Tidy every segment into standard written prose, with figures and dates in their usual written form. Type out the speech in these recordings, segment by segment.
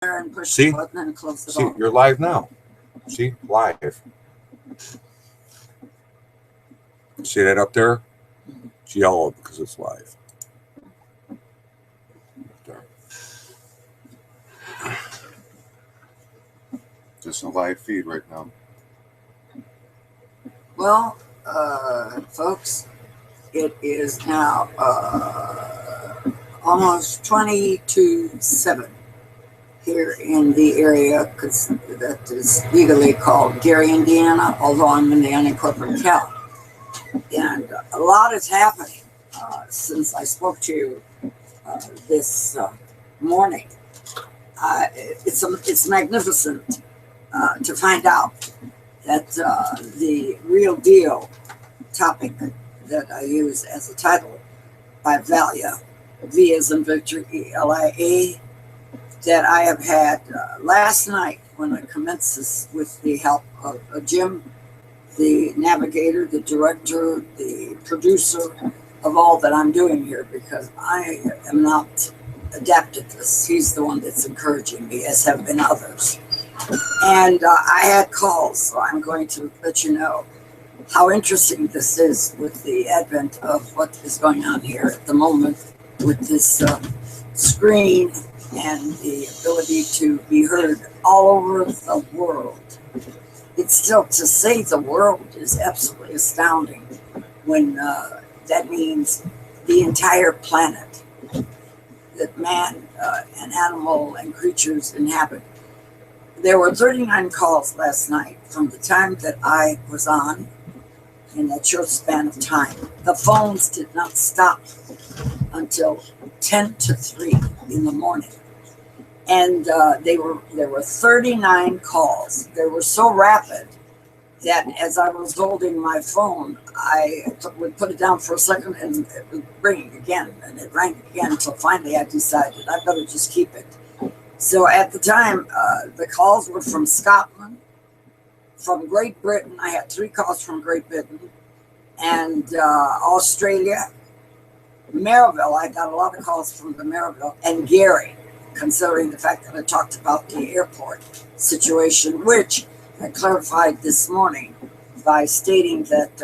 there and push the See? button and close it See, off. you're live now. See? Live. See that up there? It's yellow because it's live. There. Just a live feed right now. Well, folks, it is now almost 20 to 7 here in the area that is legally called Gary, Indiana, although I'm in the unincorporated county. And a lot is happening since I spoke to you this morning. It's magnificent to find out that the real deal topic that I use as a title by Valia, V as in Victor, ELIA, that I have had last night when I commenced this with the help of Jim, the navigator, the director, the producer of all that I'm doing here, because I am not adapted to this. He's the one that's encouraging me, as have been others. And I had calls, so I'm going to let you know how interesting this is with the advent of what is going on here at the moment with this screen and the ability to be heard all over the world. It's still, to say the world is absolutely astounding when that means the entire planet that man and animal and creatures inhabit. There were 39 calls last night from the time that I was on in that short span of time. The phones did not stop until 10 to 3 in the morning. And there were 39 calls. They were so rapid that as I was holding my phone, I would put it down for a second and it would ring again. And it rang again until finally I decided I better just keep it. So at the time, the calls were from Scotland, from Great Britain. I had 3 calls from Great Britain, and Australia, Maryville. I got a lot of calls from the Maryville, and Gary, considering the fact that I talked about the airport situation, which I clarified this morning by stating that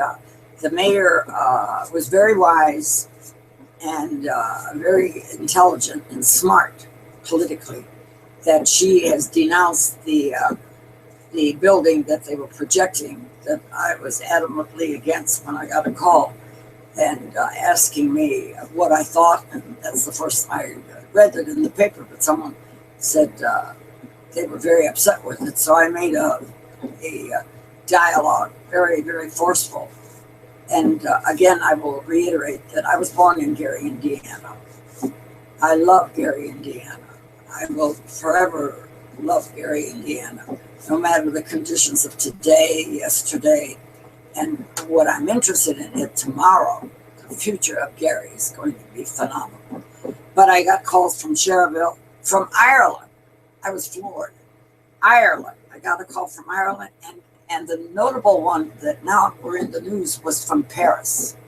the mayor was very wise and very intelligent and smart politically, that she has denounced the building that they were projecting, that I was adamantly against when I got a call and asking me what I thought. And that's the first time I read it in the paper, but someone said they were very upset with it. So I made a dialogue, very, very forceful. And again, I will reiterate that I was born in Gary, Indiana. I love Gary, Indiana. I will forever love Gary, Indiana, no matter the conditions of today, yesterday, and what I'm interested in it tomorrow. The future of Gary is going to be phenomenal. But I got calls from Cherville, from Ireland. I was floored. Ireland. I got a call from Ireland, and the notable one that now we're in the news was from Paris.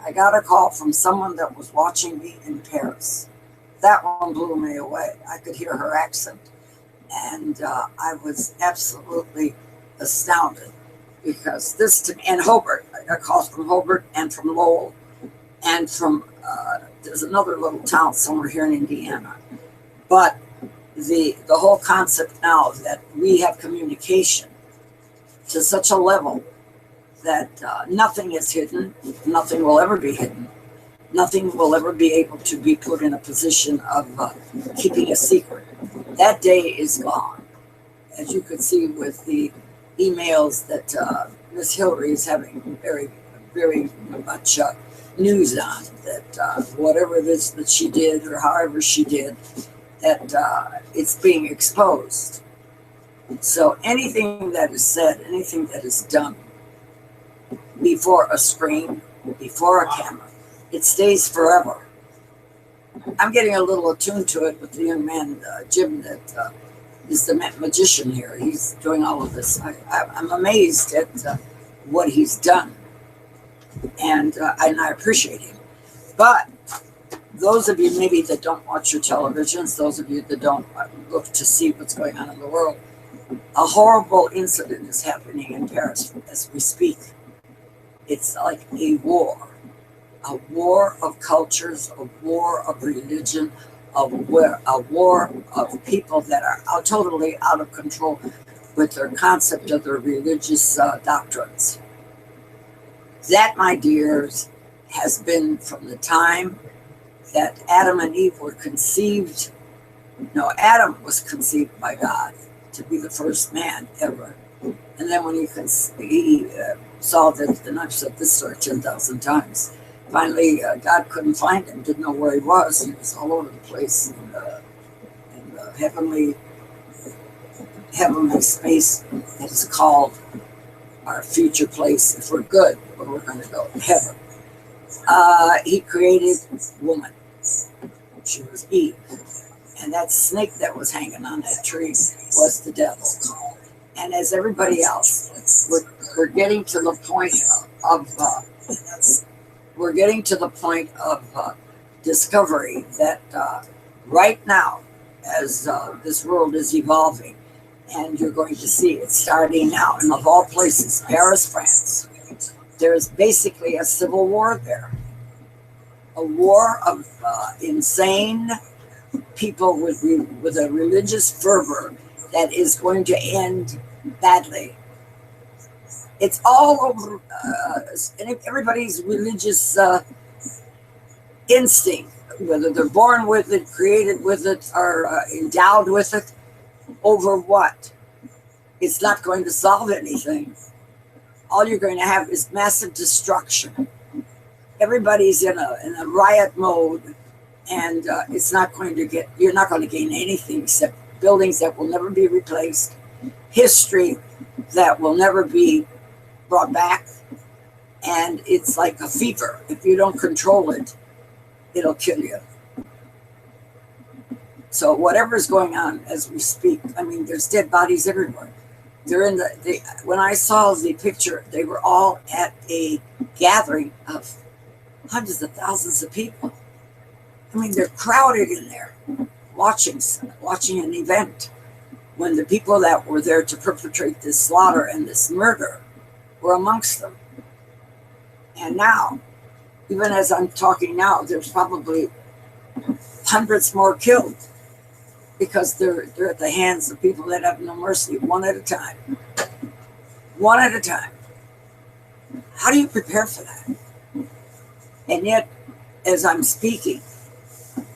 I got a call from someone that was watching me in Paris. That one blew me away. I could hear her accent. And I was absolutely astounded because this, to me, and Hobart, I got calls from Hobart and from Lowell and from, there's another little town somewhere here in Indiana. But the whole concept now that we have communication to such a level that nothing is hidden, nothing will ever be hidden. Nothing will ever be able to be put in a position of keeping a secret. That day is gone. As you could see with the emails that Miss Hillary is having very, very much news on, that whatever it is that she did or however she did, that it's being exposed. So anything that is said, anything that is done before a screen, before a camera, it stays forever. I'm getting a little attuned to it with the young man, Jim, that is the magician here. He's doing all of this. I'm amazed at what he's done, and I appreciate him. But those of you maybe that don't watch your televisions, those of you that don't look to see what's going on in the world, a horrible incident is happening in Paris as we speak. It's like a war of cultures, a war of religion, a war of people that are totally out of control with their concept of their religious doctrines. That, my dears, has been from the time that Adam and Eve were conceived. No, Adam was conceived by God to be the first man ever. And then when he saw that, and I've said this story 10,000 times, finally God couldn't find him, didn't know where he was. He was all over the place in the heavenly space that is called our future place. If we're good, where we're going to go, heaven. He created woman. She was Eve. And that snake that was hanging on that tree was the devil. And as everybody else, we're getting to the point of discovery that right now, as this world is evolving, and you're going to see it starting now, and of all places, Paris, France, there's basically a civil war there. A war of insane people with a religious fervor that is going to end badly. It's all over everybody's religious instinct, whether they're born with it, created with it, or endowed with it. Over what? It's not going to solve anything. All you're going to have is massive destruction. Everybody's in a riot mode, and it's not going to you're not going to gain anything except buildings that will never be replaced, history that will never be brought back, and it's like a fever. If you don't control it, it'll kill you. So whatever is going on as we speak, I mean, there's dead bodies everywhere. They're in when I saw the picture, they were all at a gathering of hundreds of thousands of people. I mean, they're crowded in there watching an event when the people that were there to perpetrate this slaughter and this murder were amongst them. And now, even as I'm talking now, there's probably hundreds more killed because they're at the hands of people that have no mercy, one at a time. One at a time. How do you prepare for that? And yet, as I'm speaking,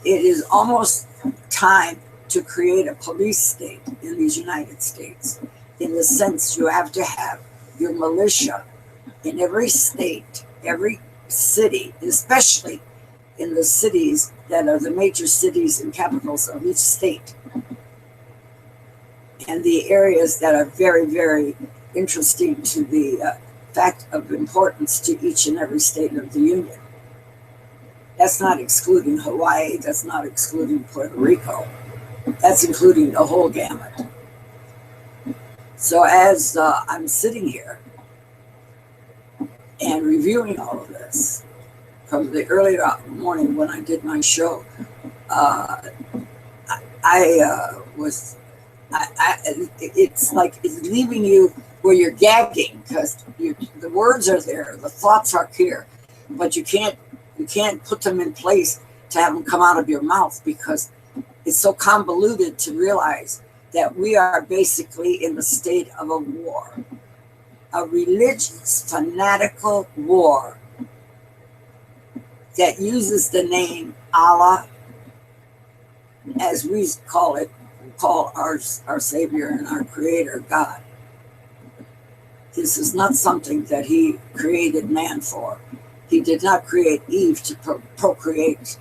it is almost time to create a police state in these United States. In the sense, you have to have your militia in every state, every city, especially in the cities that are the major cities and capitals of each state, and the areas that are very, very interesting to the fact of importance to each and every state of the Union. That's not excluding Hawaii, that's not excluding Puerto Rico, that's including the whole gamut. So as I'm sitting here and reviewing all of this, from the early morning when I did my show, it's like it's leaving you where you're gagging because the words are there, the thoughts are here, but you can't put them in place to have them come out of your mouth because it's so convoluted to realize that we are basically in the state of a war, a religious, fanatical war that uses the name Allah, as we call our Savior and our Creator, God. This is not something that He created man for. He did not create Eve to procreate,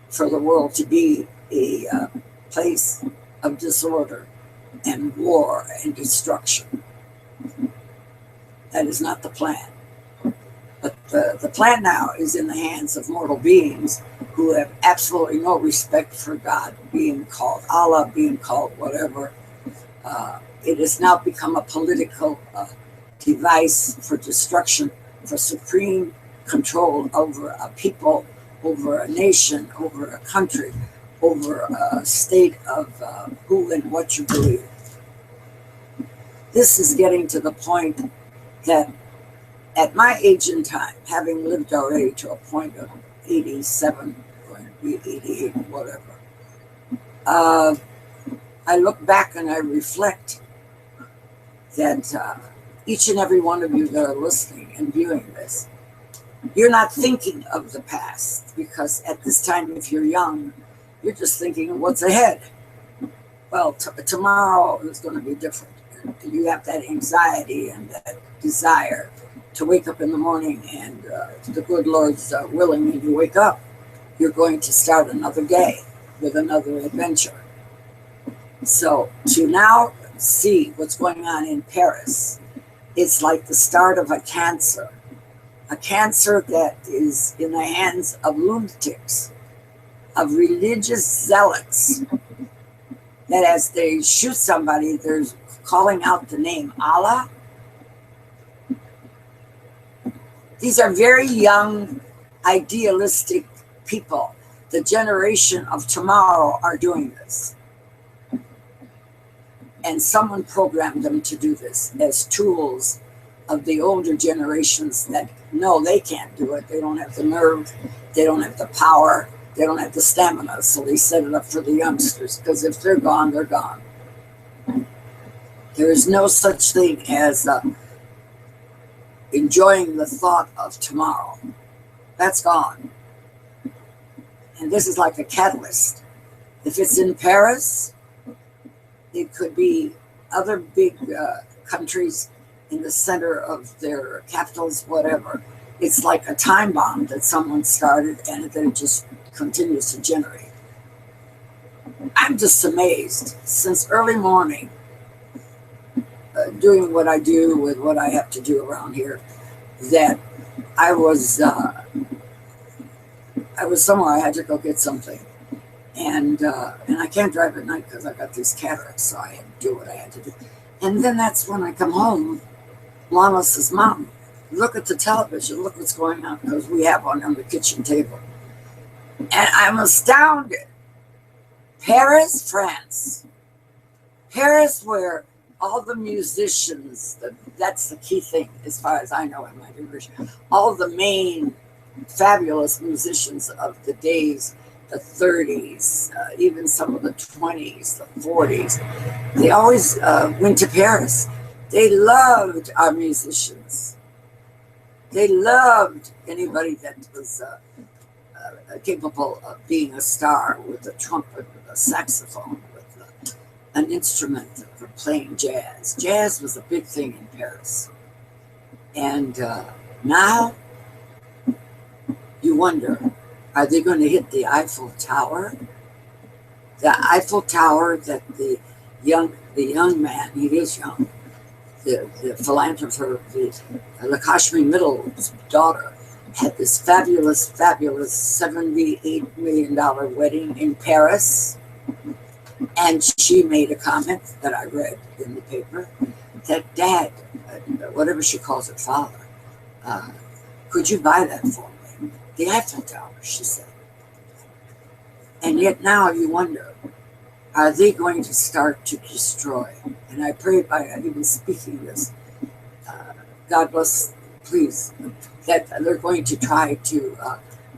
for the world to be a place of disorder and war and destruction. That is not the plan. But the plan now is in the hands of mortal beings who have absolutely no respect for God, being called Allah, being called whatever. It has now become a political device for destruction, for supreme control over a people over a nation, over a country, over a state of who and what you believe. This is getting to the point that at my age and time, having lived already to a point of 87, going to be 88, whatever, I look back and I reflect that each and every one of you that are listening and viewing this, you're not thinking of the past, because at this time, if you're young, you're just thinking of what's ahead. Well, tomorrow is going to be different. You have that anxiety and that desire to wake up in the morning, and the good Lord's willing, when you wake up, you're going to start another day with another adventure. So to now see what's going on in Paris, it's like the start of a cancer that is in the hands of lunatics, of religious zealots, that as they shoot somebody, they're calling out the name Allah. These are very young, idealistic people. The generation of tomorrow are doing this. And someone programmed them to do this as tools of the older generations that no, they can't do it. They don't have the nerve. They don't have the power. They don't have the stamina. So they set it up for the youngsters, because if they're gone, they're gone. There is no such thing as enjoying the thought of tomorrow. That's gone. And this is like a catalyst. If it's in Paris, it could be other big countries in the center of their capitals, whatever. It's like a time bomb that someone started, and then it just continues to generate. I'm just amazed. Since early morning, doing what I do with what I have to do around here, that I was somewhere. I had to go get something, and I can't drive at night because I got these cataracts, so I had to do what I had to do. And then that's when I come home. Lana says, "Mom, look at the television. Look what's going on," because we have one on the kitchen table, and I'm astounded. Paris, France. Paris, where all the musicians, that's the key thing as far as I know in my generation, all the main fabulous musicians of the days, the 30s, even some of the 20s, the 40s, they always went to Paris. They loved our musicians. They loved anybody that was capable of being a star with a trumpet, with a saxophone, with an instrument for playing jazz. Jazz was a big thing in Paris. And now you wonder, are they going to hit the Eiffel Tower? The Eiffel Tower that the young man, he is young, the philanthropist, the Lakshmi Mittal's daughter, had this fabulous $78 million wedding in Paris. And she made a comment that I read in the paper that Dad, whatever she calls her father, could you buy that for me? The Eiffel Tower, she said. And yet now you wonder, are they going to start to destroy? And I pray by even speaking this, God bless, please, that they're going to try to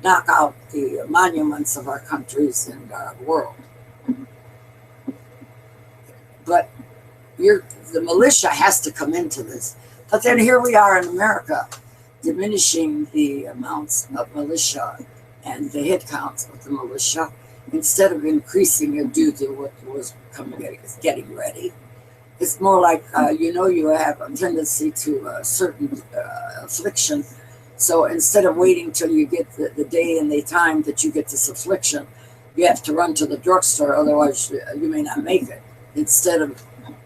knock out the monuments of our countries and our world. But the militia has to come into this. But then here we are in America, diminishing the amounts of militia and the head counts of the militia, instead of increasing it due to what was getting ready. It's more like, you have a tendency to a certain affliction. So instead of waiting till you get the day and the time that you get this affliction, you have to run to the drugstore, otherwise you may not make it. Instead of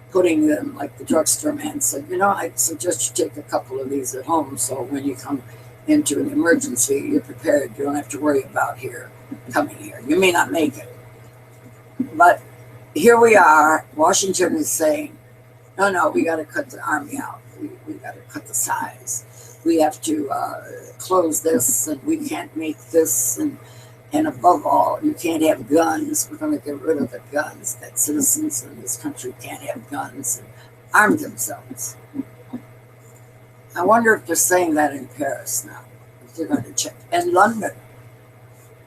putting them, like the drugstore man said, I suggest you take a couple of these at home, so when you come into an emergency, you're prepared. You don't have to worry about coming here. You may not make it. But here we are. Washington is saying, no, we got to cut the army out. We got to cut the size. we have to close this, and we can't make this, and above all, you can't have guns. We're going to get rid of the guns. That citizens in this country can't have guns and arm themselves. I wonder if they're saying that in Paris now. If they're going to check. In London,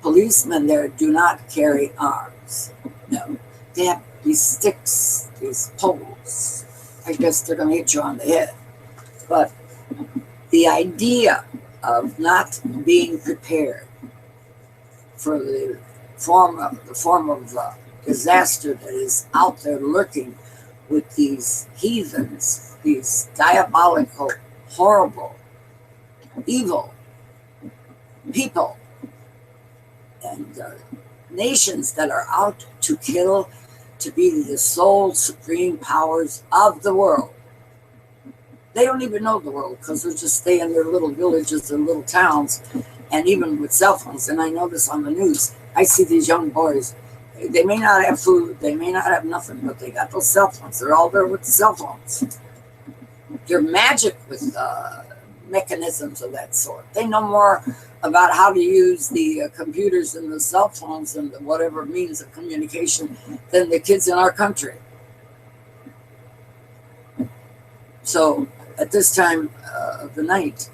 policemen there do not carry arms. No, they have these sticks, these poles. I guess they're going to hit you on the head. But the idea of not being prepared for the form of disaster that is out there lurking with these heathens, these diabolical, horrible, evil people, and nations that are out to kill, to be the sole supreme powers of the world. They don't even know the world because they just stay in their little villages and little towns, and even with cell phones. And I know this on the news. I see these young boys. They may not have food, they may not have nothing, but they got those cell phones. They're all there with the cell phones. They're magic with mechanisms of that sort. They know more about how to use the computers and the cell phones and the whatever means of communication than the kids in our country. So at this time of the night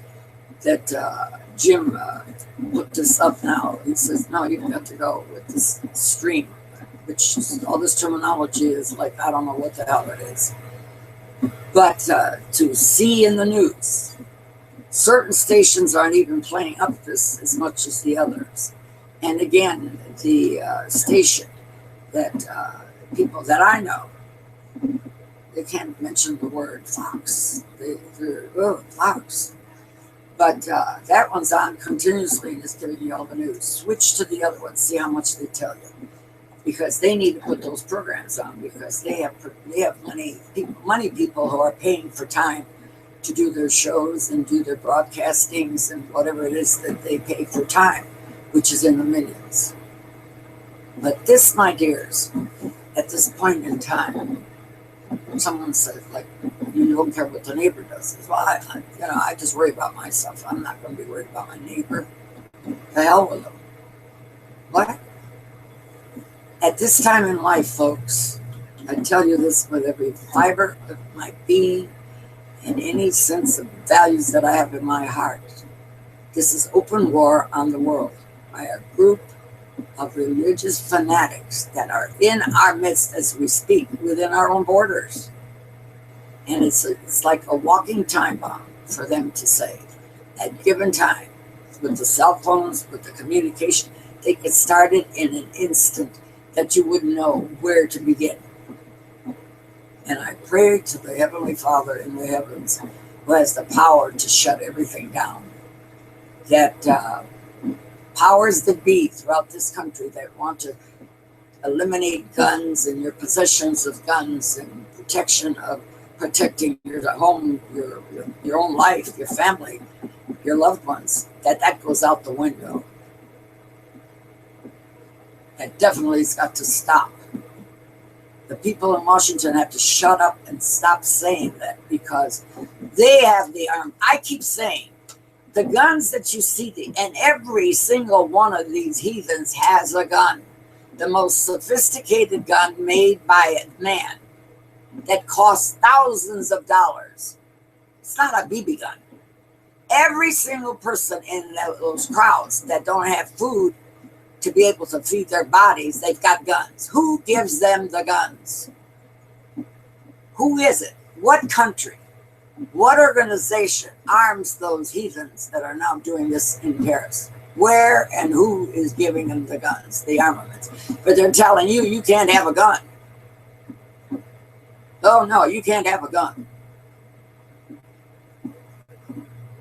that Jim put this up now, he says, no, you've got to go with this stream, which all this terminology is like, I don't know what the hell it is. But to see in the news, certain stations aren't even playing up this as much as the others. And again, the station that people that I know, they can't mention the word Fox. They're Fox. But that one's on continuously and is giving you all the news. Switch to the other one, see how much they tell you. Because they need to put those programs on, because they have money people who are paying for time to do their shows and do their broadcastings and whatever it is that they pay for time, which is in the millions. But this, my dears, at this point in time, someone said, like, you don't care what the neighbor does. Well, I just worry about myself. I'm not going to be worried about my neighbor. The hell with them. What? At this time in life, folks, I tell you this with every fiber of my being and any sense of values that I have in my heart. This is open war on the world by a group of religious fanatics that are in our midst as we speak, within our own borders. And it's like a walking time bomb for them to say, at given time, with the cell phones, with the communication, they get started in an instant that you wouldn't know where to begin. And I pray to the Heavenly Father in the heavens, who has the power to shut everything down, that powers that be throughout this country that want to eliminate guns and your possessions of guns and protecting your home, your own life, your family, your loved ones, that goes out the window. That definitely has got to stop. The people in Washington have to shut up and stop saying that, because they have the arm. I keep saying, the guns that you see, and every single one of these heathens has a gun. The most sophisticated gun made by a man that costs thousands of dollars. It's not a BB gun. Every single person in those crowds that don't have food to be able to feed their bodies, they've got guns. Who gives them the guns? Who is it? What country? What organization arms those heathens that are now doing this in Paris? Where and who is giving them the guns, the armaments? But they're telling you, you can't have a gun. Oh, no, you can't have a gun.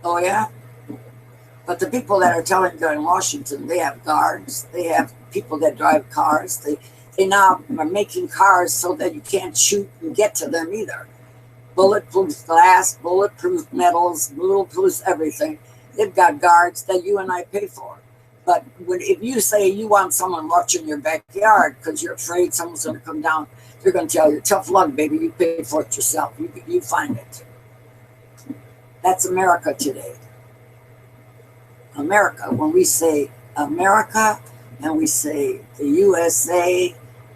Oh, yeah? But the people that are telling you in Washington, they have guards. They have people that drive cars. They now are making cars so that you can't shoot and get to them either. Bulletproof glass, bulletproof metals, bulletproof everything. They've got guards that you and I pay for. But if you say you want someone watching your backyard because you're afraid someone's going to come down, they're going to tell you, tough luck, baby, you pay for it yourself. You find it. That's America today. America. When we say America and we say the USA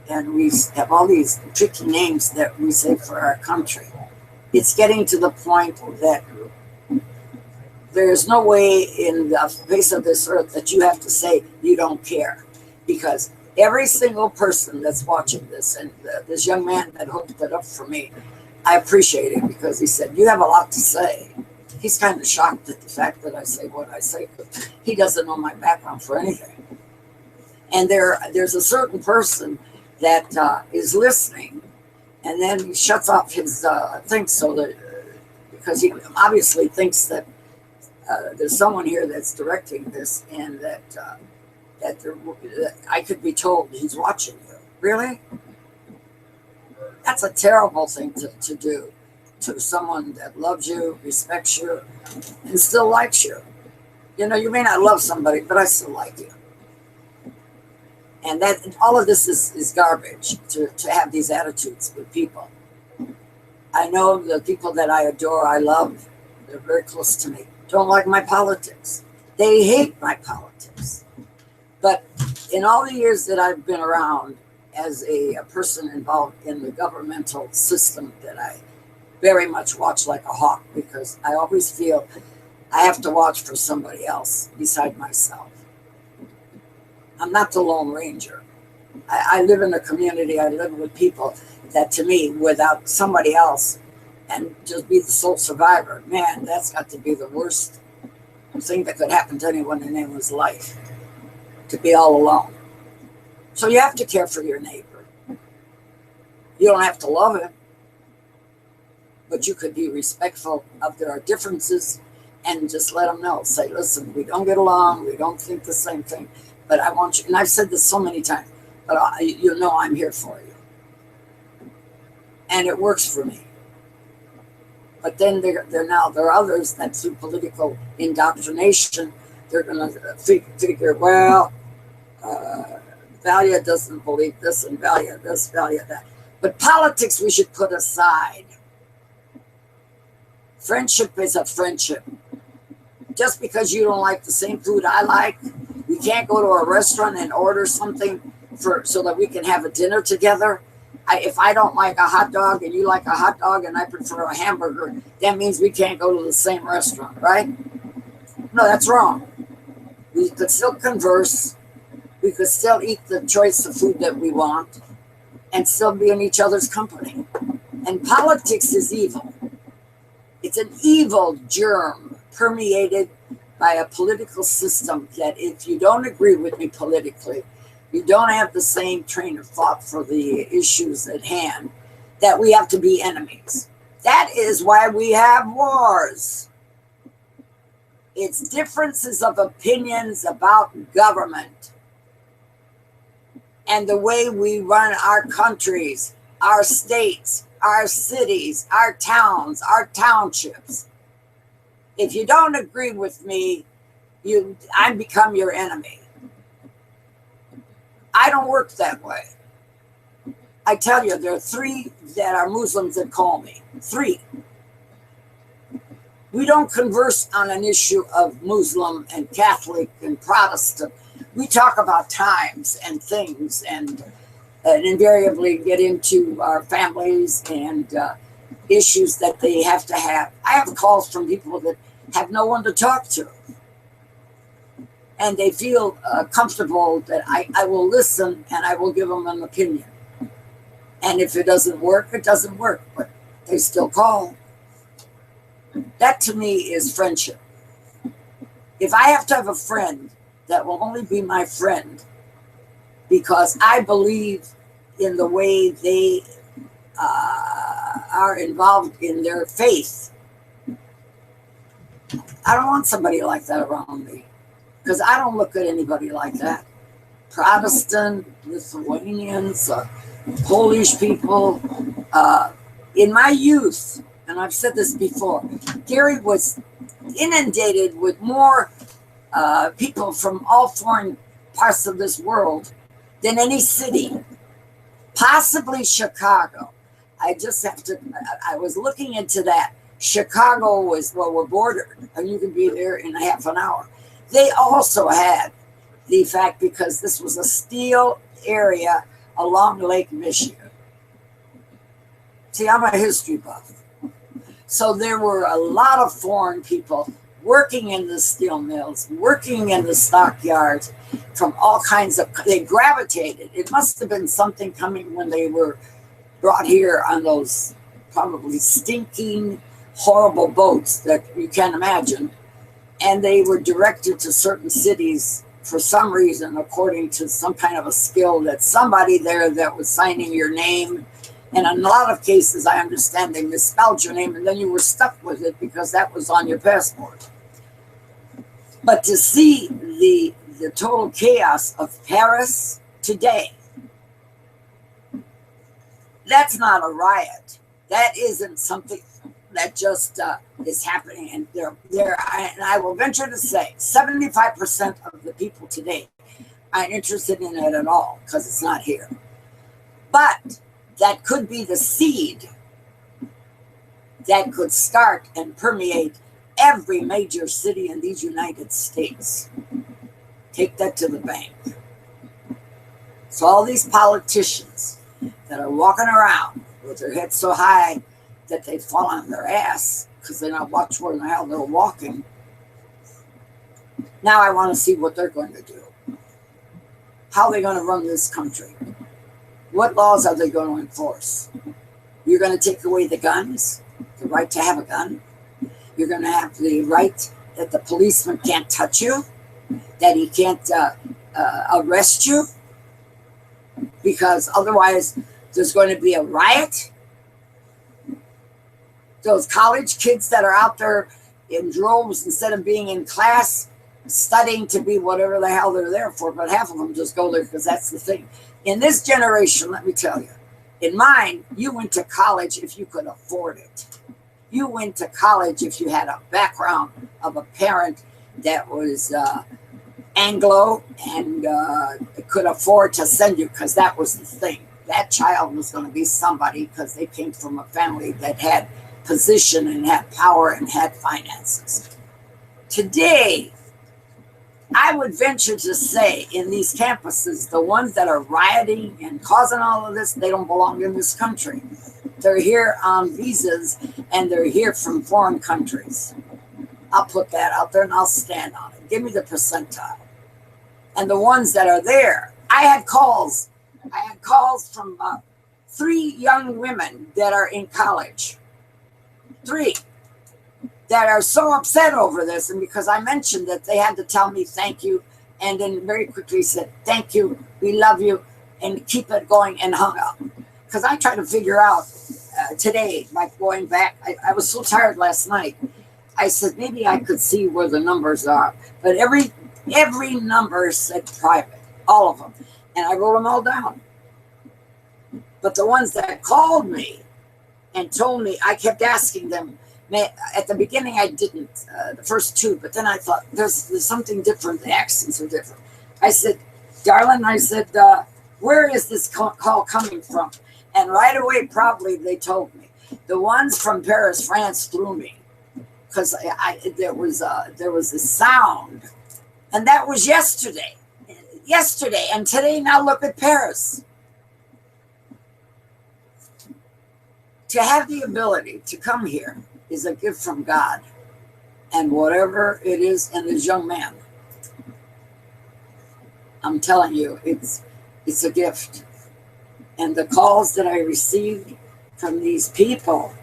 and we have all these tricky names that we say for our country, it's getting to the point that there's no way in the face of this earth that you have to say you don't care, because every single person that's watching this, and this young man that hooked it up for me, I appreciate it because he said, you have a lot to say. He's kind of shocked at the fact that I say what I say. He doesn't know my background for anything. And there's a certain person that is listening, and then he shuts off his thing so that, because he obviously thinks that there's someone here that's directing this, and that I could be told he's watching you. Really? That's a terrible thing to do to someone that loves you, respects you, and still likes you. You know, you may not love somebody, but I still like you. And that all of this is garbage to have these attitudes with people. I know the people that I adore, I love, they're very close to me, don't like my politics. They hate my politics. But in all the years that I've been around as a person involved in the governmental system, that I very much watch like a hawk, because I always feel I have to watch for somebody else beside myself. I'm not the Lone Ranger. I live in a community, I live with people that, to me, without somebody else and just be the sole survivor, man, that's got to be the worst thing that could happen to anyone in anyone's life, to be all alone. So you have to care for your neighbor. You don't have to love him, but you could be respectful of their differences and just let them know. Say, listen, we don't get along, we don't think the same thing, but I want you, and I've said this so many times, but you know I'm here for you. And it works for me. But then there are others that, through political indoctrination, they're going to figure, well, Valia doesn't believe this, and Valia this, Valia that. But politics we should put aside. Friendship is a friendship. Just because you don't like the same food I like, we can't go to a restaurant and order something so that we can have a dinner together. If I don't like a hot dog and you like a hot dog and I prefer a hamburger, that means we can't go to the same restaurant, right? No, that's wrong. We could still converse. We could still eat the choice of food that we want and still be in each other's company. And politics is evil. It's an evil germ permeated by a political system that, if you don't agree with me politically, you don't have the same train of thought for the issues at hand, that we have to be enemies. That is why we have wars. It's differences of opinions about government and the way we run our countries, our states, our cities, our towns, our townships. If you don't agree with me, I become your enemy. I don't work that way. I tell you, there are 3 that are Muslims that call me. 3. We don't converse on an issue of Muslim and Catholic and Protestant. We talk about times and things, and invariably get into our families and issues that they have to have. I have calls from people that have no one to talk to, and they feel comfortable that I will listen and I will give them an opinion. And if it doesn't work, it doesn't work, but they still call. That to me is friendship. If I have to have a friend that will only be my friend because I believe in the way they are involved in their faith, I don't want somebody like that around me, because I don't look at anybody like that. Protestant, Lithuanians, Polish people. In my youth, and I've said this before, Gary was inundated with more people from all foreign parts of this world than any city, possibly Chicago. I was looking into that. Chicago was, well, we're bordered, and you can be there in a half an hour. They also had the fact, because this was a steel area along Lake Michigan. See, I'm a history buff. So there were a lot of foreign people working in the steel mills, working in the stockyards from all kinds of, they gravitated. It must have been something coming when they were brought here on those probably stinking, horrible boats that you can't imagine. And they were directed to certain cities for some reason, according to some kind of a skill that somebody there that was signing your name. And in a lot of cases, I understand they misspelled your name and then you were stuck with it because that was on your passport. But to see the total chaos of Paris today, that's not a riot. That isn't something that just is happening. And I will venture to say 75% of the people today aren't interested in it at all because it's not here. But that could be the seed that could start and permeate every major city in these United States. Take that to the bank. So all these politicians that are walking around with their heads so high that they fall on their ass because they don't watch where the hell they're walking. Now I want to see what they're going to do. How are they going to run this country? What laws are they going to enforce? You're going to take away the guns, the right to have a gun. You're going to have the right that the policeman can't touch you, that he can't arrest you, because otherwise there's going to be a riot. Those college kids that are out there in droves instead of being in class studying to be whatever the hell they're there for, but half of them just go there because that's the thing. In this generation, let me tell you, in mine, you went to college if you could afford it. You went to college if you had a background of a parent that was Anglo and could afford to send you, because that was the thing. That child was going to be somebody because they came from a family that had position and had power and had finances. Today, I would venture to say in these campuses, the ones that are rioting and causing all of this, they don't belong in this country. They're here on visas and they're here from foreign countries. I'll put that out there and I'll stand on it. Give me the percentile. And the ones that are there, I had calls from 3 young women that are in college. 3 that are so upset over this, and because I mentioned that, they had to tell me thank you, and then very quickly said thank you, we love you, and keep it going, and hung up. Because I tried to figure out today, like going back, I was so tired last night. I said maybe I could see where the numbers are, but every number said private, all of them, and I wrote them all down. But the ones that called me and told me, I kept asking them. At the beginning, I didn't, the first 2, but then I thought, there's something different. The accents are different. I said, darling, where is this call coming from? And right away, probably they told me. The ones from Paris, France, threw me, because there was a sound, and that was yesterday. And today, now look at Paris. To have the ability to come here is a gift from God, and whatever it is in this young man, I'm telling you, it's a gift. And the calls that I received from these people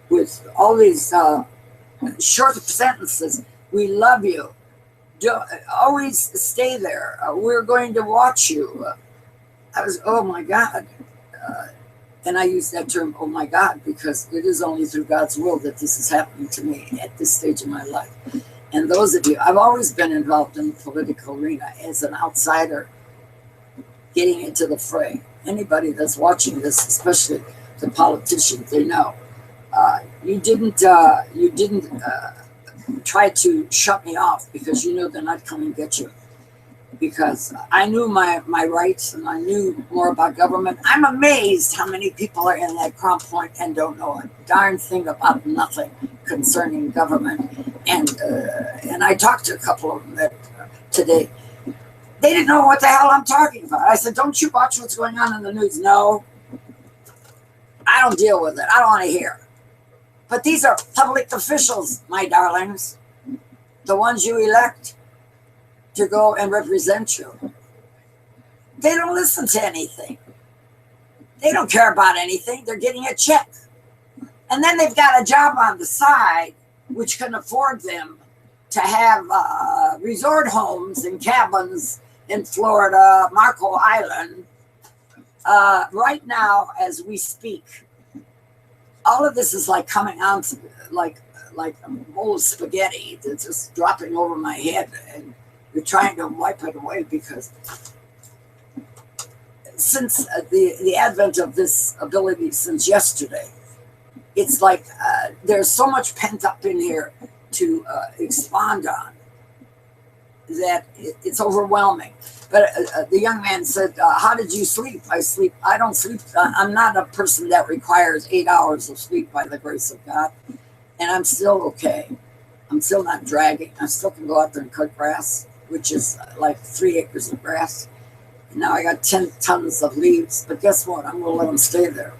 with all these short sentences, we love you, always stay there, we're going to watch you. I was, oh my God. And I use that term, oh my God, because it is only through God's will that this is happening to me at this stage of my life. And those of you, I've always been involved in the political arena as an outsider, getting into the fray. Anybody that's watching this, especially the politicians, they know. You didn't try to shut me off because you know they're not coming to get you. Because I knew my rights and I knew more about government. I'm amazed how many people are in that Crown Point and don't know a darn thing about nothing concerning government. And I talked to a couple of them that today. They didn't know what the hell I'm talking about. I said, don't you watch what's going on in the news? No, I don't deal with it. I don't want to hear. But these are public officials, my darlings, the ones you elect to go and represent you. They don't listen to anything. They don't care about anything. They're getting a check. And then they've got a job on the side, which can afford them to have resort homes and cabins in Florida, Marco Island. Right now, as we speak, all of this is like coming on like a bowl of spaghetti that's just dropping over my head, and you're trying to wipe it away because since the advent of this ability since yesterday, it's like there's so much pent up in here to expand on that it's overwhelming. But the young man said, how did you sleep? I don't sleep. I'm not a person that requires 8 hours of sleep by the grace of God. And I'm still okay. I'm still not dragging. I still can go out there and cut grass, which is like 3 acres of grass. And now I got 10 tons of leaves. But guess what? I'm going to let them stay there.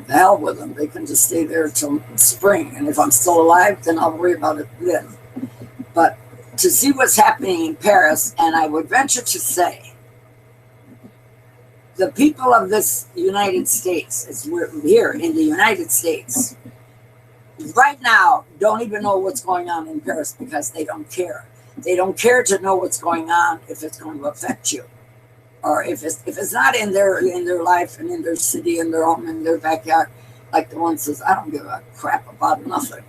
The hell with them. They can just stay there till spring. And if I'm still alive, then I'll worry about it then. But to see what's happening in Paris, and I would venture to say, the people of this United States, as we're here in the United States, right now don't even know what's going on in Paris because they don't care. They don't care to know what's going on if it's going to affect you, or if it's not in their life and in their city, in their home, in their backyard. Like the one says, I don't give a crap about nothing.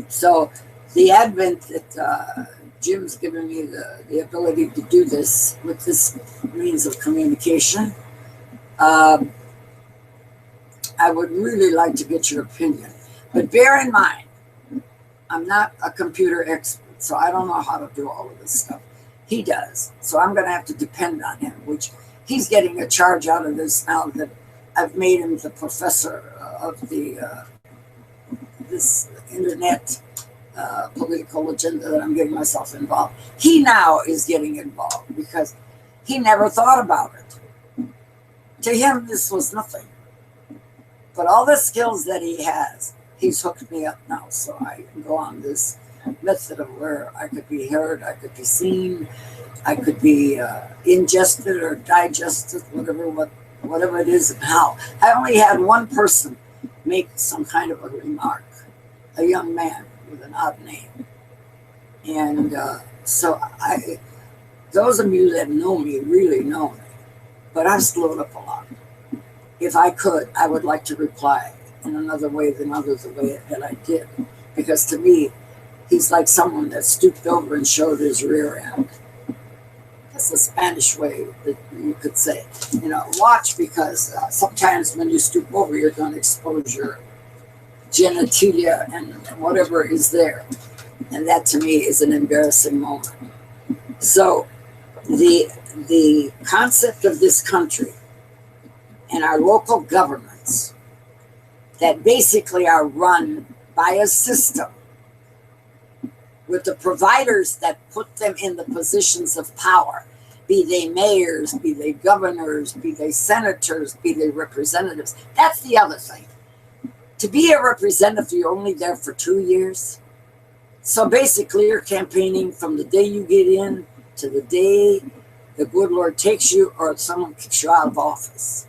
So the advent that Jim's given me the ability to do this with this means of communication, I would really like to get your opinion. But bear in mind, I'm not a computer expert, so I don't know how to do all of this stuff. He does. So I'm going to have to depend on him, which he's getting a charge out of this now that I've made him the professor of this internet political agenda that I'm getting myself involved. He now is getting involved because he never thought about it. To him, this was nothing. But all the skills that he has, he's hooked me up now, so I can go on this method of where I could be heard, I could be seen, I could be ingested or digested, whatever it is and how. I only had one person make some kind of a remark, a young man with an odd name. And so those of you that know me really know me, but I've slowed up a lot. If I could, I would like to reply in another way than the way that I did. Because to me, he's like someone that stooped over and showed his rear end. That's the Spanish way that you could say. Watch, because sometimes when you stoop over, you're going to expose your genitalia and whatever is there. And that to me is an embarrassing moment. So the concept of this country and our local governments that basically are run by a system with the providers that put them in the positions of power, be they mayors, be they governors, be they senators, be they representatives. That's the other thing. To be a representative, you're only there for 2 years. So basically, you're campaigning from the day you get in to the day the good Lord takes you or someone kicks you out of office.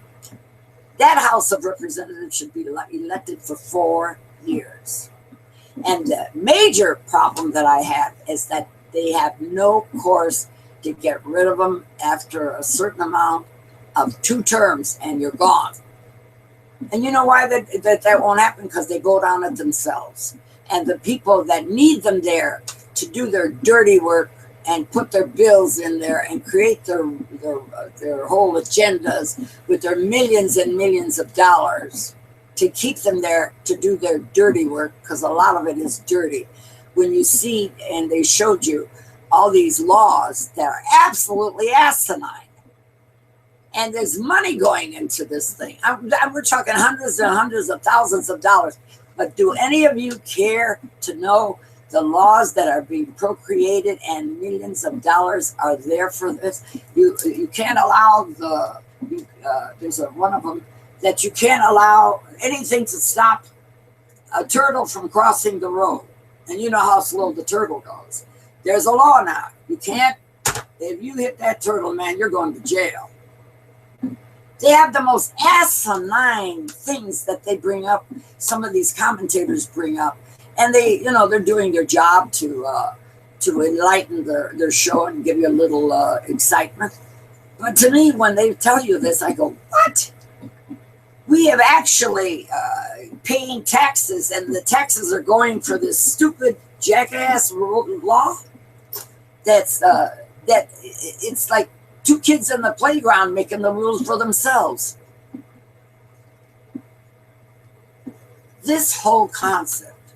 That House of Representatives should be elected for 4 years. And the major problem that I have is that they have no course to get rid of them after a certain amount of 2 terms and you're gone. And you know why that won't happen? Because they go down it themselves. And the people that need them there to do their dirty work and put their bills in there and create their whole agendas with their millions and millions of dollars to keep them there to do their dirty work, because a lot of it is dirty. When you see, and they showed you, all these laws that are absolutely asinine. And there's money going into this thing. We're talking hundreds and hundreds of thousands of dollars. But do any of you care to know the laws that are being procreated and millions of dollars are there for this. You can't allow there's one of them that you can't allow anything to stop a turtle from crossing the road. And you know how slow the turtle goes. There's a law now. You can't, if you hit that turtle, man, you're going to jail. They have the most asinine things that they bring up. Some of these commentators bring up, and they're doing their job to enlighten their show and give you a little excitement. But to me, when they tell you this, I go, what? We have actually paying taxes, and the taxes are going for this stupid jackass law. That it's like two kids in the playground making the rules for themselves. This whole concept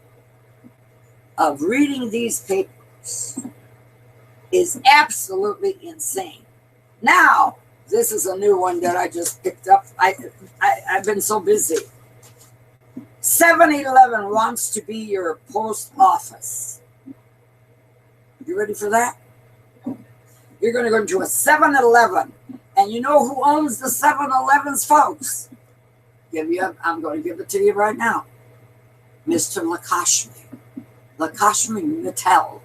of reading these papers is absolutely insane. Now, this is a new one that I just picked up. I've been so busy. 7-Eleven wants to be your post office. You ready for that? You're going to go into a 7-Eleven, and you know who owns the 7-Elevens, folks? I'm going to give it to you right now. Mr. Lakshmi Mittal,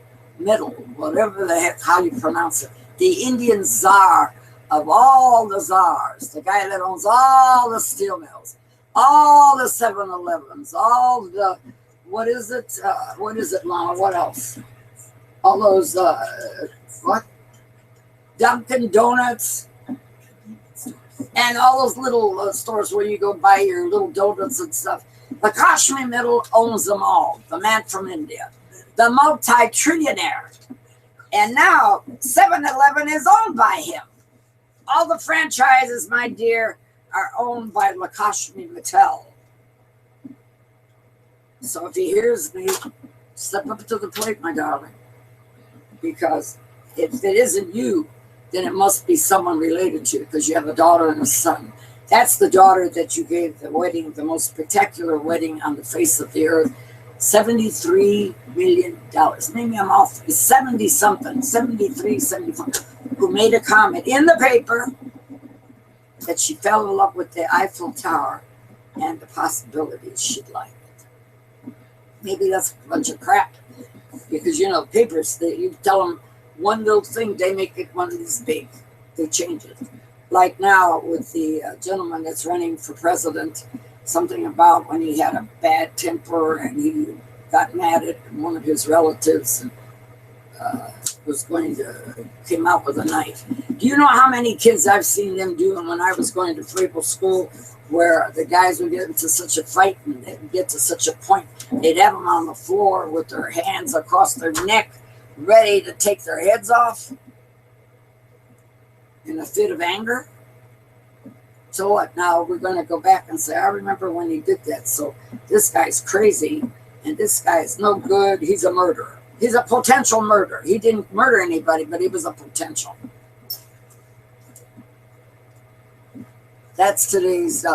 whatever the heck, how you pronounce it. The Indian czar of all the czars, the guy that owns all the steel mills, all the 7-Elevens, all the, what is it, Lana? What else? All those, what? Dunkin' Donuts, and all those little stores where you go buy your little donuts and stuff. Lakshmi Mittal owns them all, the man from India, the multi-trillionaire. And now 7-Eleven is owned by him. All the franchises, my dear, are owned by Lakshmi Mittal. So if he hears me, step up to the plate, my darling. Because if it isn't you, then it must be someone related to you, because you have a daughter and a son. That's the daughter that you gave the wedding, the most spectacular wedding on the face of the earth. $73 million. Maybe I'm off. 70 something, 73, 74, who made a comment in the paper that she fell in love with the Eiffel Tower and the possibilities she'd like it. Maybe that's a bunch of crap, because papers, you tell them one little thing, they make it one of these big. They change it. Like now with the gentleman that's running for president, something about when he had a bad temper and he got mad at one of his relatives and came out with a knife. Do you know how many kids I've seen them doing when I was going to Frabel School, where the guys would get into such a fight and they'd get to such a point, they'd have them on the floor with their hands across their neck, ready to take their heads off in a fit of anger? So what? Now we're going to go back and say, I remember when he did that. So this guy's crazy and this guy's no good. He's a murderer. He's a potential murderer. He didn't murder anybody, but he was a potential. That's today's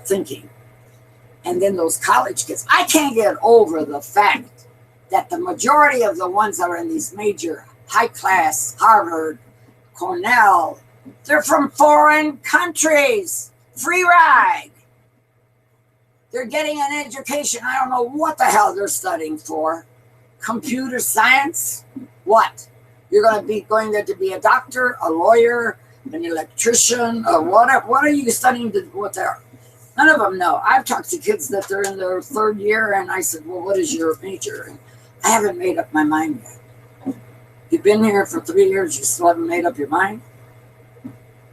thinking. And then those college kids. I can't get over the fact that the majority of the ones that are in these major high class, Harvard, Cornell, they're from foreign countries. Free ride. They're getting an education. I don't know what the hell they're studying for. Computer science? What? You're going to be going there to be a doctor, a lawyer, an electrician, or what? What are you studying? What they're? None of them know. I've talked to kids that they're in their third year, and I said, well, what is your major? And I haven't made up my mind yet. You've been here for 3 years, you still haven't made up your mind?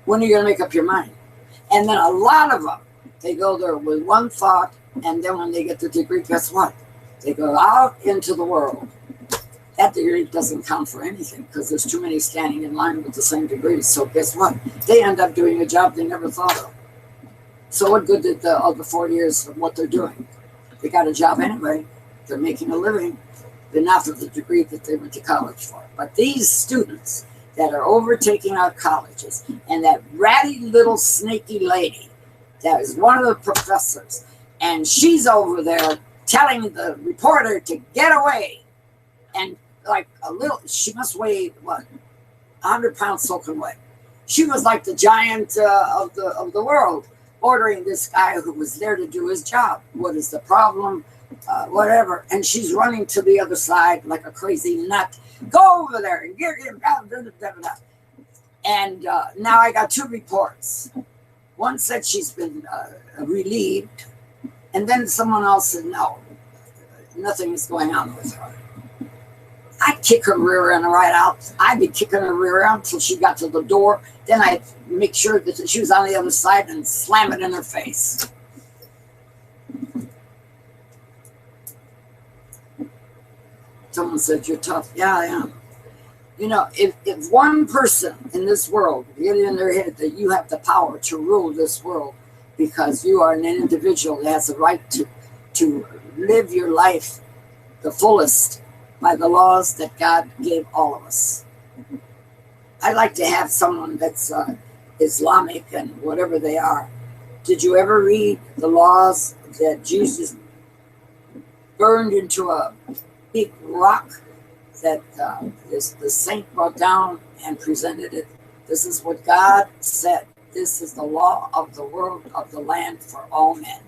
When are you going to make up your mind? And then a lot of them, they go there with one thought, and then when they get the degree, guess what? They go out into the world. That degree doesn't count for anything because there's too many standing in line with the same degree. So guess what? They end up doing a job they never thought of. So what good did the other 4 years of what they're doing? They got a job anyway. They're making a living, but not for the degree that they went to college for. But these students that are overtaking our colleges, and that ratty little snaky lady that is one of the professors, and she's over there telling the reporter to get away. And like a little, she must weigh what, 100 pounds soaking wet. She was like the giant of the world, ordering this guy who was there to do his job. What is the problem? Whatever. And she's running to the other side like a crazy nut. Go over there and get him. And now I got two reports. One said she's been relieved, and then someone else said no, nothing is going on with her. I'd kick her rear end right out. I'd be kicking her rear end until she got to the door. Then I'd make sure that she was on the other side and slam it in her face. Someone said, you're tough. Yeah, I am. You know, if one person in this world get in their head that you have the power to rule this world because you are an individual that has the right to live your life the fullest by the laws that God gave all of us. I'd like to have someone that's Islamic and whatever they are. Did you ever read the laws that Jesus burned into a big rock that the saint brought down and presented it? This is what God said. This is the law of the world, of the land for all men.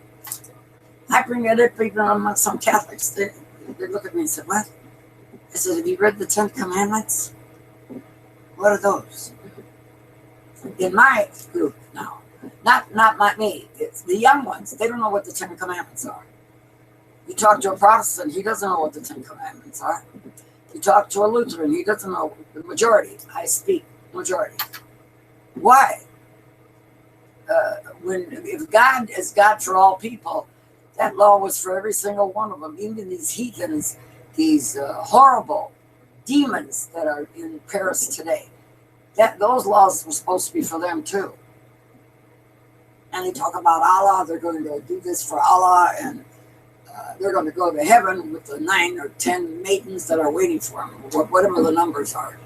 I bring it up even among some Catholics. They look at me and say, what? I said, have you read the 10 Commandments? What are those? In my group now, not me, it's the young ones. They don't know what the 10 Commandments are. You talk to a Protestant, he doesn't know what the 10 Commandments are. You talk to a Lutheran, he doesn't know the majority. I speak majority. Why? If God is God for all people, that law was for every single one of them, even these heathens, these horrible demons that are in Paris today. Those laws were supposed to be for them too. And they talk about Allah, they're going to do this for Allah, and they're going to go to heaven with the 9 or 10 maidens that are waiting for them, whatever the numbers are.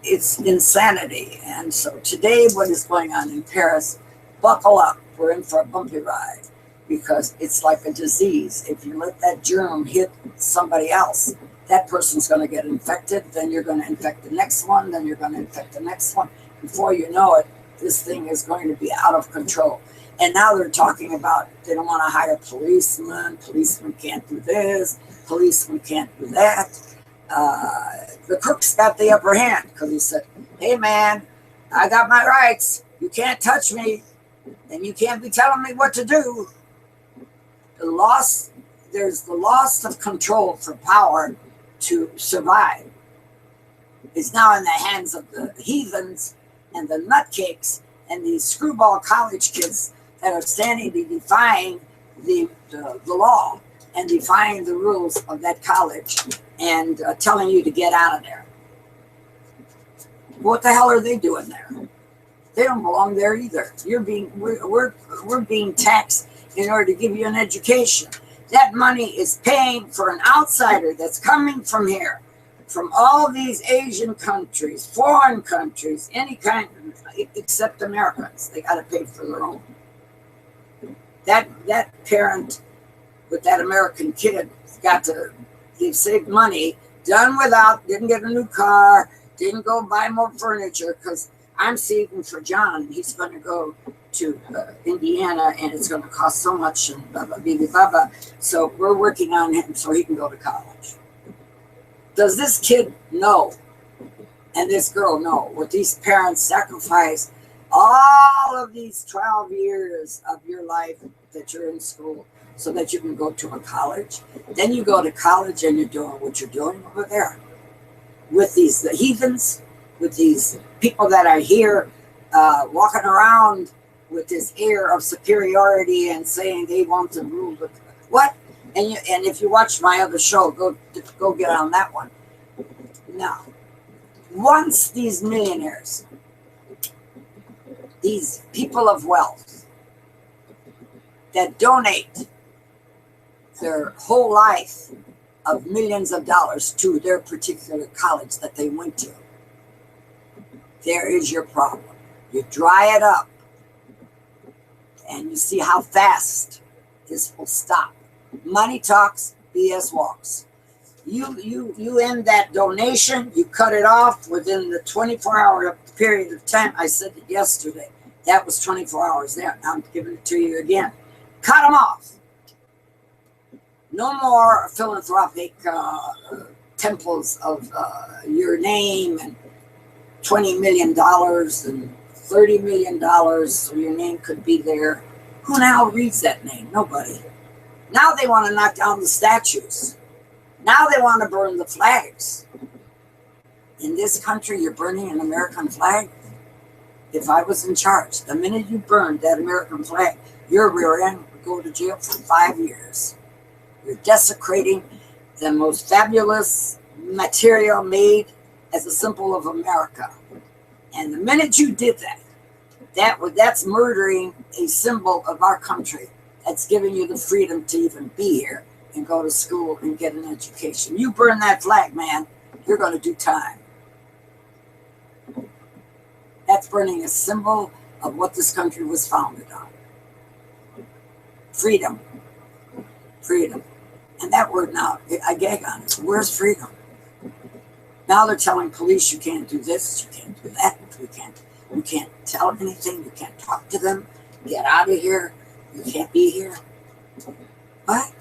It's insanity. And so today, what is going on in Paris, buckle up. We're in for a bumpy ride because it's like a disease. If you let that germ hit somebody else, that person's going to get infected. Then you're going to infect the next one. Then you're going to infect the next one. Before you know it, this thing is going to be out of control. And now they're talking about they don't want to hire policemen. Policemen can't do this. Policemen can't do that. The crook's got the upper hand because he said, hey, man, I got my rights. You can't touch me. And you can't be telling me what to do. There's the loss of control for power to survive. It's now in the hands of the heathens and the nutcakes and these screwball college kids that are standing to defying the law and defying the rules of that college and telling you to get out of there. What the hell are they doing there? They don't belong there either. We're being taxed in order to give you an education. That money is paying for an outsider that's coming from here, from all these Asian countries, foreign countries, any kind, except Americans. They got to pay for their own. That parent with that American kid they saved money, didn't get a new car, didn't go buy more furniture because I'm saving for John. He's going to go to Indiana, and it's going to cost so much, and blah, blah, blah, blah, blah. So we're working on him so he can go to college. Does this kid know, and this girl know, what these parents sacrifice all of these 12 years of your life that you're in school so that you can go to a college? Then you go to college and you're doing what you're doing over there with the heathens, with these people that are here walking around with this air of superiority and saying they want to rule the what? And if you watch my other show, go get on that one. Now, once these millionaires, these people of wealth that donate their whole life of millions of dollars to their particular college that they went to, there is your problem. You dry it up and you see how fast This will stop. Money talks, BS walks. You end that donation, you cut it off within the 24-hour period of time. I said it yesterday. That was 24 hours there. Now I'm giving it to you again. Cut them off. No more philanthropic temples of your name and $20 million and $30 million so your name could be there. Who now reads that name? Nobody. Now they want to knock down the statues. Now they want to burn the flags. In this country, you're burning an American flag. If I was in charge, the minute you burned that American flag, your rear end would go to jail for 5 years. You're desecrating the most fabulous material made as a symbol of America. And the minute you did that, that's murdering a symbol of our country. That's giving you the freedom to even be here and go to school and get an education. You burn that flag, man, you're going to do time. That's burning a symbol of what this country was founded on. Freedom. Freedom. And that word now, I gag on it. Where's freedom? Now they're telling police you can't do this, you can't do that, you can't tell anything, you can't talk to them, get out of here, you can't be here. What?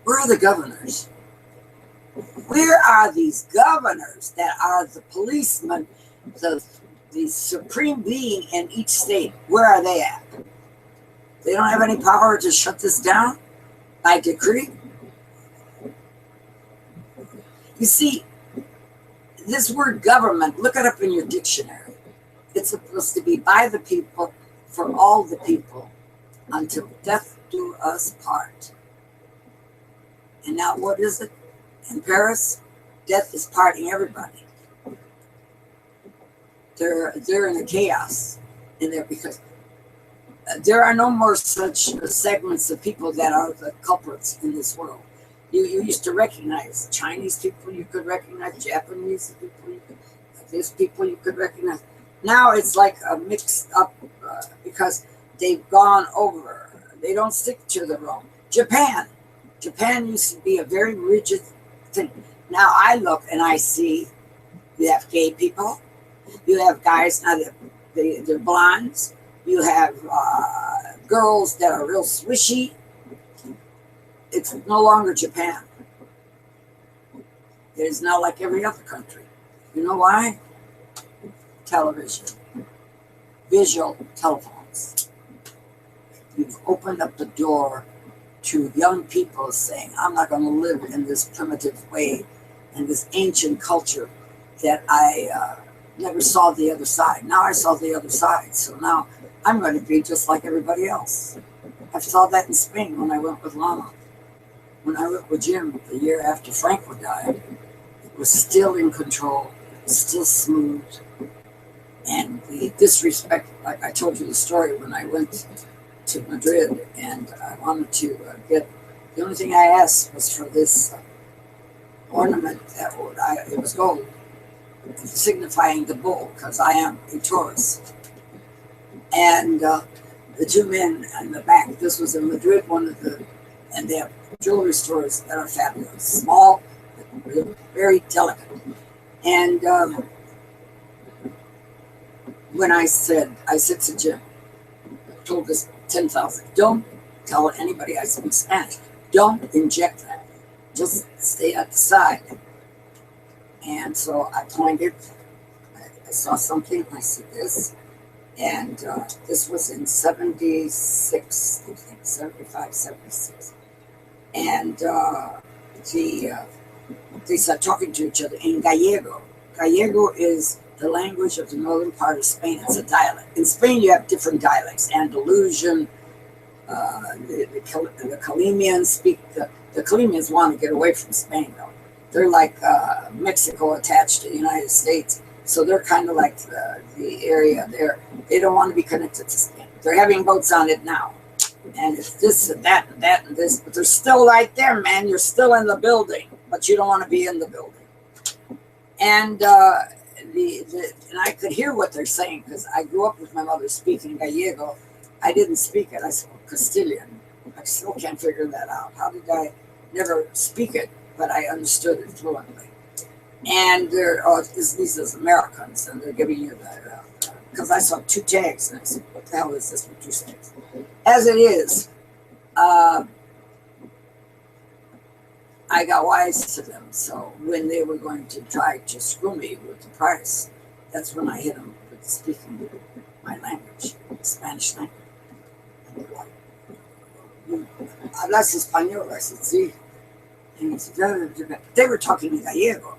Where are the governors? Where are these governors that are the policemen, the supreme being in each state? Where are they at? They don't have any power to shut this down by decree. You see, this word government, look it up in your dictionary. It's supposed to be by the people, for all the people, until death do us part. And now what is it? In Paris, death is parting everybody. They're in a chaos in there because there are no more such segments of people that are the culprits in this world. You used to recognize Chinese people, you could recognize Japanese people, these people you could recognize. Now it's like a mixed up because they've gone over. They don't stick to the role. Japan used to be a very rigid thing. Now I look and I see you have gay people, you have guys now they're blondes, you have girls that are real swishy. It's no longer Japan. It is now like every other country. You know why? Television, visual telephones. You've opened up the door to young people saying, I'm not going to live in this primitive way, in this ancient culture that I never saw the other side. Now I saw the other side, so now I'm going to be just like everybody else. I saw that in Spain when I went with Lama. When I went with Jim the year after Franco died, it was still in control, it was still smooth. And the disrespect, like I told you the story when I went to Madrid and I wanted to get, the only thing I asked was for this ornament that it was gold, signifying the bull, because I am a Taurus. And the two men in the back, this was in Madrid, and they have jewelry stores that are fabulous, small, very delicate. And when I said to Jim, I told this 10,000, don't tell anybody I speak Spanish. Don't inject that. Just stay at the side. And so I pointed, I saw something, I see this. And this was in 76, I think, 75, 76. And they started talking to each other in Gallego. Gallego is the language of the northern part of Spain. It's a dialect. In Spain, you have different dialects. Andalusian, the Calimians speak, the Calimians want to get away from Spain, though. They're like Mexico attached to the United States. So they're kind of like the area there. They don't want to be connected to Spain. They're having boats on it now. And it's this and that and that and this. But they're still right there, man. You're still in the building. But you don't want to be in the building. And and I could hear what they're saying because I grew up with my mother speaking Gallego. I didn't speak it. I spoke Castilian. I still can't figure that out. How did I never speak it, but I understood it fluently? And these is Americans, and they're giving you that because I saw two tags, and I said, "What the hell is this with two tags?" As it is, I got wise to them. So when they were going to try to screw me with the price, that's when I hit them with speaking my language, Spanish language. And they're like, "Hablas español?" I said, "Sí." And he said, they were talking in Gallego.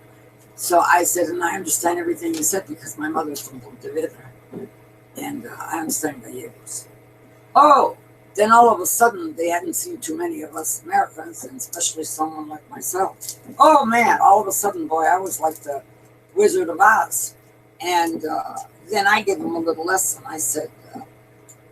So I said, and I understand everything you said because my mother's from Pontevedra. And I understand Gallegos. Oh, then all of a sudden they hadn't seen too many of us Americans, and especially someone like myself. Oh man, all of a sudden, boy, I was like the Wizard of Oz. And then I gave them a little lesson. I said,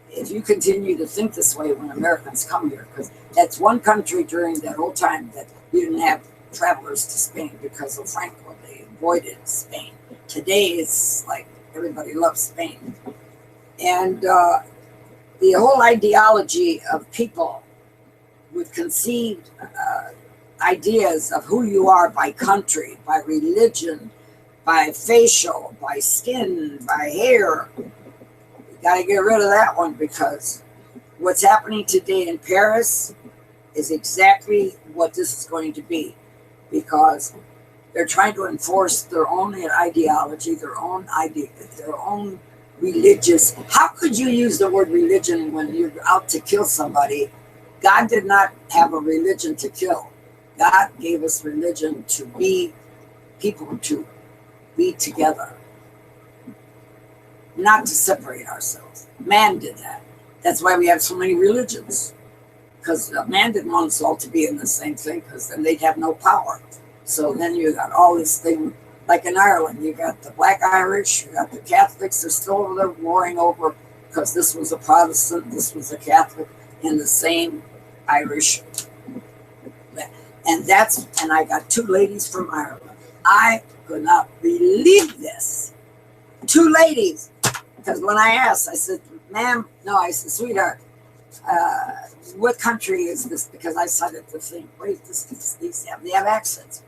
if you continue to think this way when Americans come here, because that's one country during that whole time that you didn't have travelers to Spain because of Franco. They avoided Spain. Today it's like everybody loves Spain. And the whole ideology of people with conceived ideas of who you are by country, by religion, by facial, by skin, by hair. You got to get rid of that one because what's happening today in Paris is exactly what this is going to be, because they're trying to enforce their own ideology, their own religious. How could you use the word religion when you're out to kill somebody? God did not have a religion to kill. God gave us religion to be people, to be together, not to separate ourselves. Man did that. That's why we have so many religions, because man didn't want us all to be in the same thing, because then they'd have no power. So then you got all this thing, like in Ireland, you got the Black Irish, you got the Catholics, they're still over there warring over, because this was a Protestant, this was a Catholic, in the same Irish. And I got two ladies from Ireland. I could not believe this. Two ladies. Because when I asked, I said, ma'am, no, I said, sweetheart, what country is this? Because I started to think, wait, they have accents.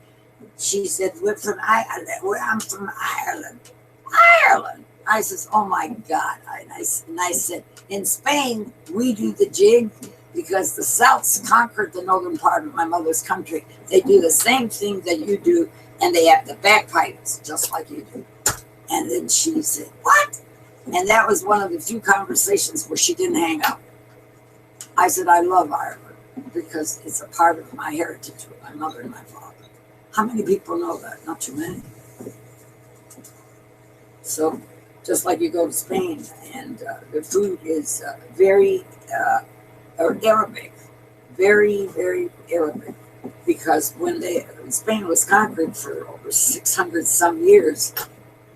She said, we're from Ireland. I'm from Ireland. Ireland. I says, oh my God. And I said, in Spain, we do the jig because the Celts conquered the northern part of my mother's country. They do the same thing that you do, and they have the bagpipes just like you do. And then she said, what? And that was one of the few conversations where she didn't hang up. I said, I love Ireland because it's a part of my heritage with my mother and my father. How many people know that? Not too many. So just like you go to Spain, and the food is very Arabic, very, very Arabic, because when Spain was conquered for over 600 some years,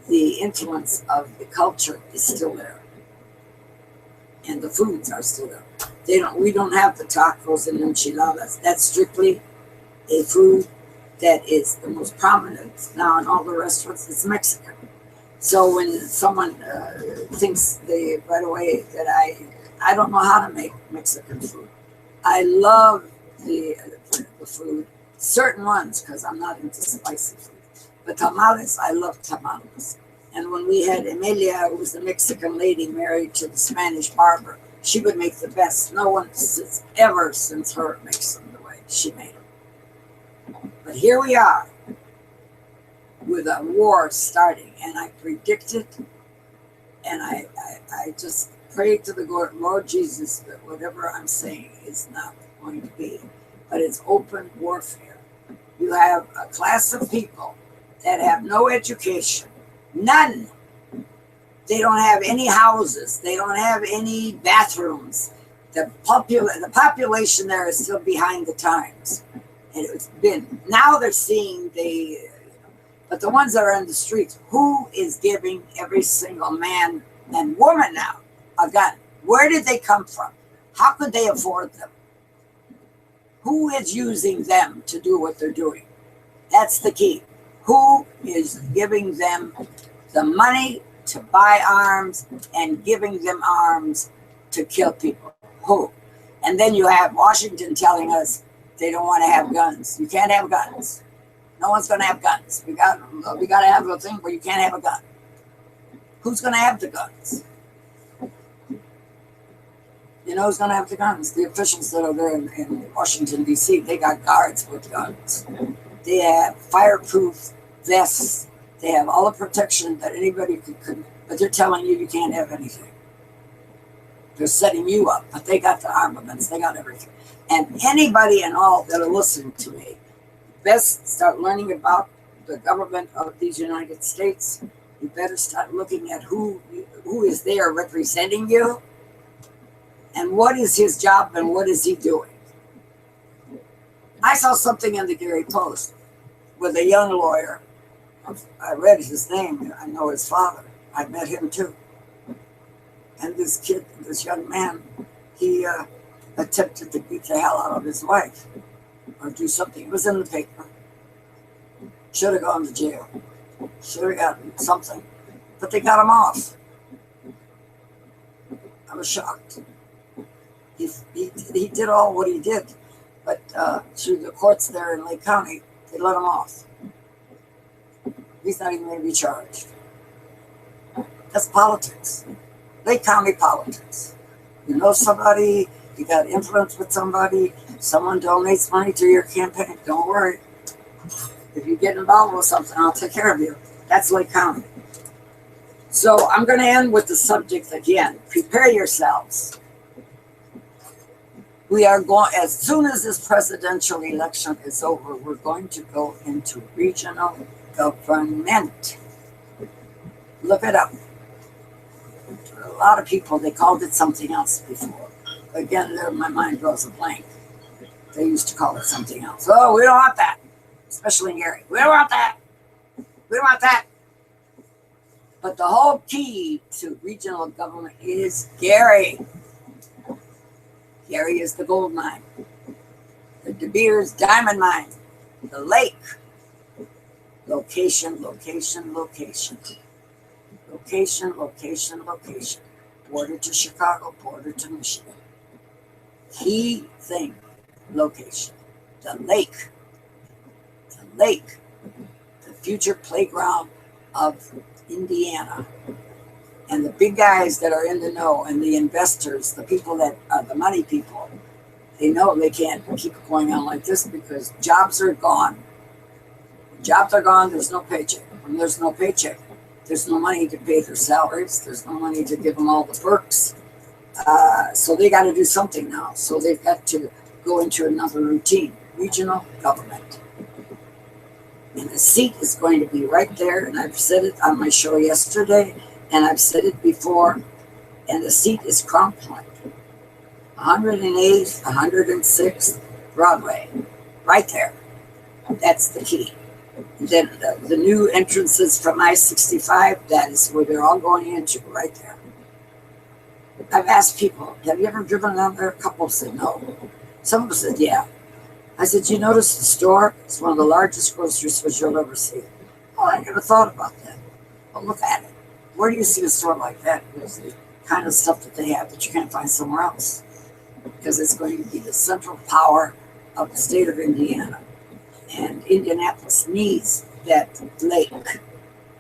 the influence of the culture is still there, and the foods are still there. We don't have the tacos and enchiladas. That's strictly a food that is the most prominent now in all the restaurants. It's Mexican. So when someone thinks right away that I don't know how to make Mexican food. I love the food, certain ones, because I'm not into spicy food. But tamales, I love tamales. And when we had Emilia, who was the Mexican lady married to the Spanish barber, she would make the best. No one ever since her makes them the way she made them. But here we are with a war starting, and I predicted, and I just pray to the Lord Jesus that whatever I'm saying is not going to be, but it's open warfare. You have a class of people that have no education, none. They don't have any houses. They don't have any bathrooms. The population there is still behind the times. And it's been, now they're seeing but the ones that are in the streets, who is giving every single man and woman now a gun? Where did they come from? How could they afford them? Who is using them to do what they're doing? That's the key. Who is giving them the money to buy arms and giving them arms to kill people? Who? And then you have Washington telling us they don't want to have guns. You can't have guns. No one's going to have guns. We got to have a thing where you can't have a gun. Who's going to have the guns? You know who's going to have the guns? The officials that are there in Washington, D.C., they got guards with guns. They have fireproof vests. They have all the protection that anybody could, but they're telling you can't have anything. They're setting you up, but they got the armaments. They got everything. And anybody and all that are listening to me, best start learning about the government of these United States. You better start looking at who is there representing you and what is his job and what is he doing. I saw something in the Gary Post with a young lawyer. I read his name. I know his father. I met him too. And this kid, this young man, he attempted to beat the hell out of his wife or do something. It was in the paper. Should have gone to jail. Should have gotten something. But they got him off. I was shocked. He did all what he did. But through the courts there in Lake County, they let him off. He's not even going to be charged. That's politics. Lake County politics. You know somebody, you got influence with somebody, someone donates money to your campaign, don't worry. If you get involved with something, I'll take care of you. That's Lake County. So I'm going to end with the subject again. Prepare yourselves. We are going, as soon as this presidential election is over, we're going to go into regional government. Look it up. A lot of people, they called it something else before. Again, there my mind draws a blank. They used to call it something else. Oh, we don't want that. Especially in Gary. We don't want that. We don't want that. But the whole key to regional government is Gary. Gary is the gold mine. The De Beers diamond mine. The lake. Location, location, location. Location, location, location. Border to Chicago, border to Michigan. Key thing, location. The lake. The lake. The future playground of Indiana. And the big guys that are in the know and the investors, the people that are the money people, they know they can't keep it going on like this because jobs are gone. When jobs are gone, there's no paycheck. When there's no paycheck, there's no money to pay their salaries. There's no money to give them all the perks. So they got to do something now. So they've got to go into another routine, regional government. And the seat is going to be right there. And I've said it on my show yesterday, and I've said it before. And the seat is Crown Point, 108th, 106th Broadway, right there. That's the key. Then the new entrances from I-65, that is where they're all going into, right there. I've asked people, have you ever driven down there? A couple said no. Some of them said, yeah. I said, you notice the store? It's one of the largest grocery stores you'll ever see. Oh, I never thought about that. Well, look at it. Where do you see a store like that? There's the kind of stuff that they have that you can't find somewhere else. Because it's going to be the central power of the state of Indiana. And Indianapolis needs that lake.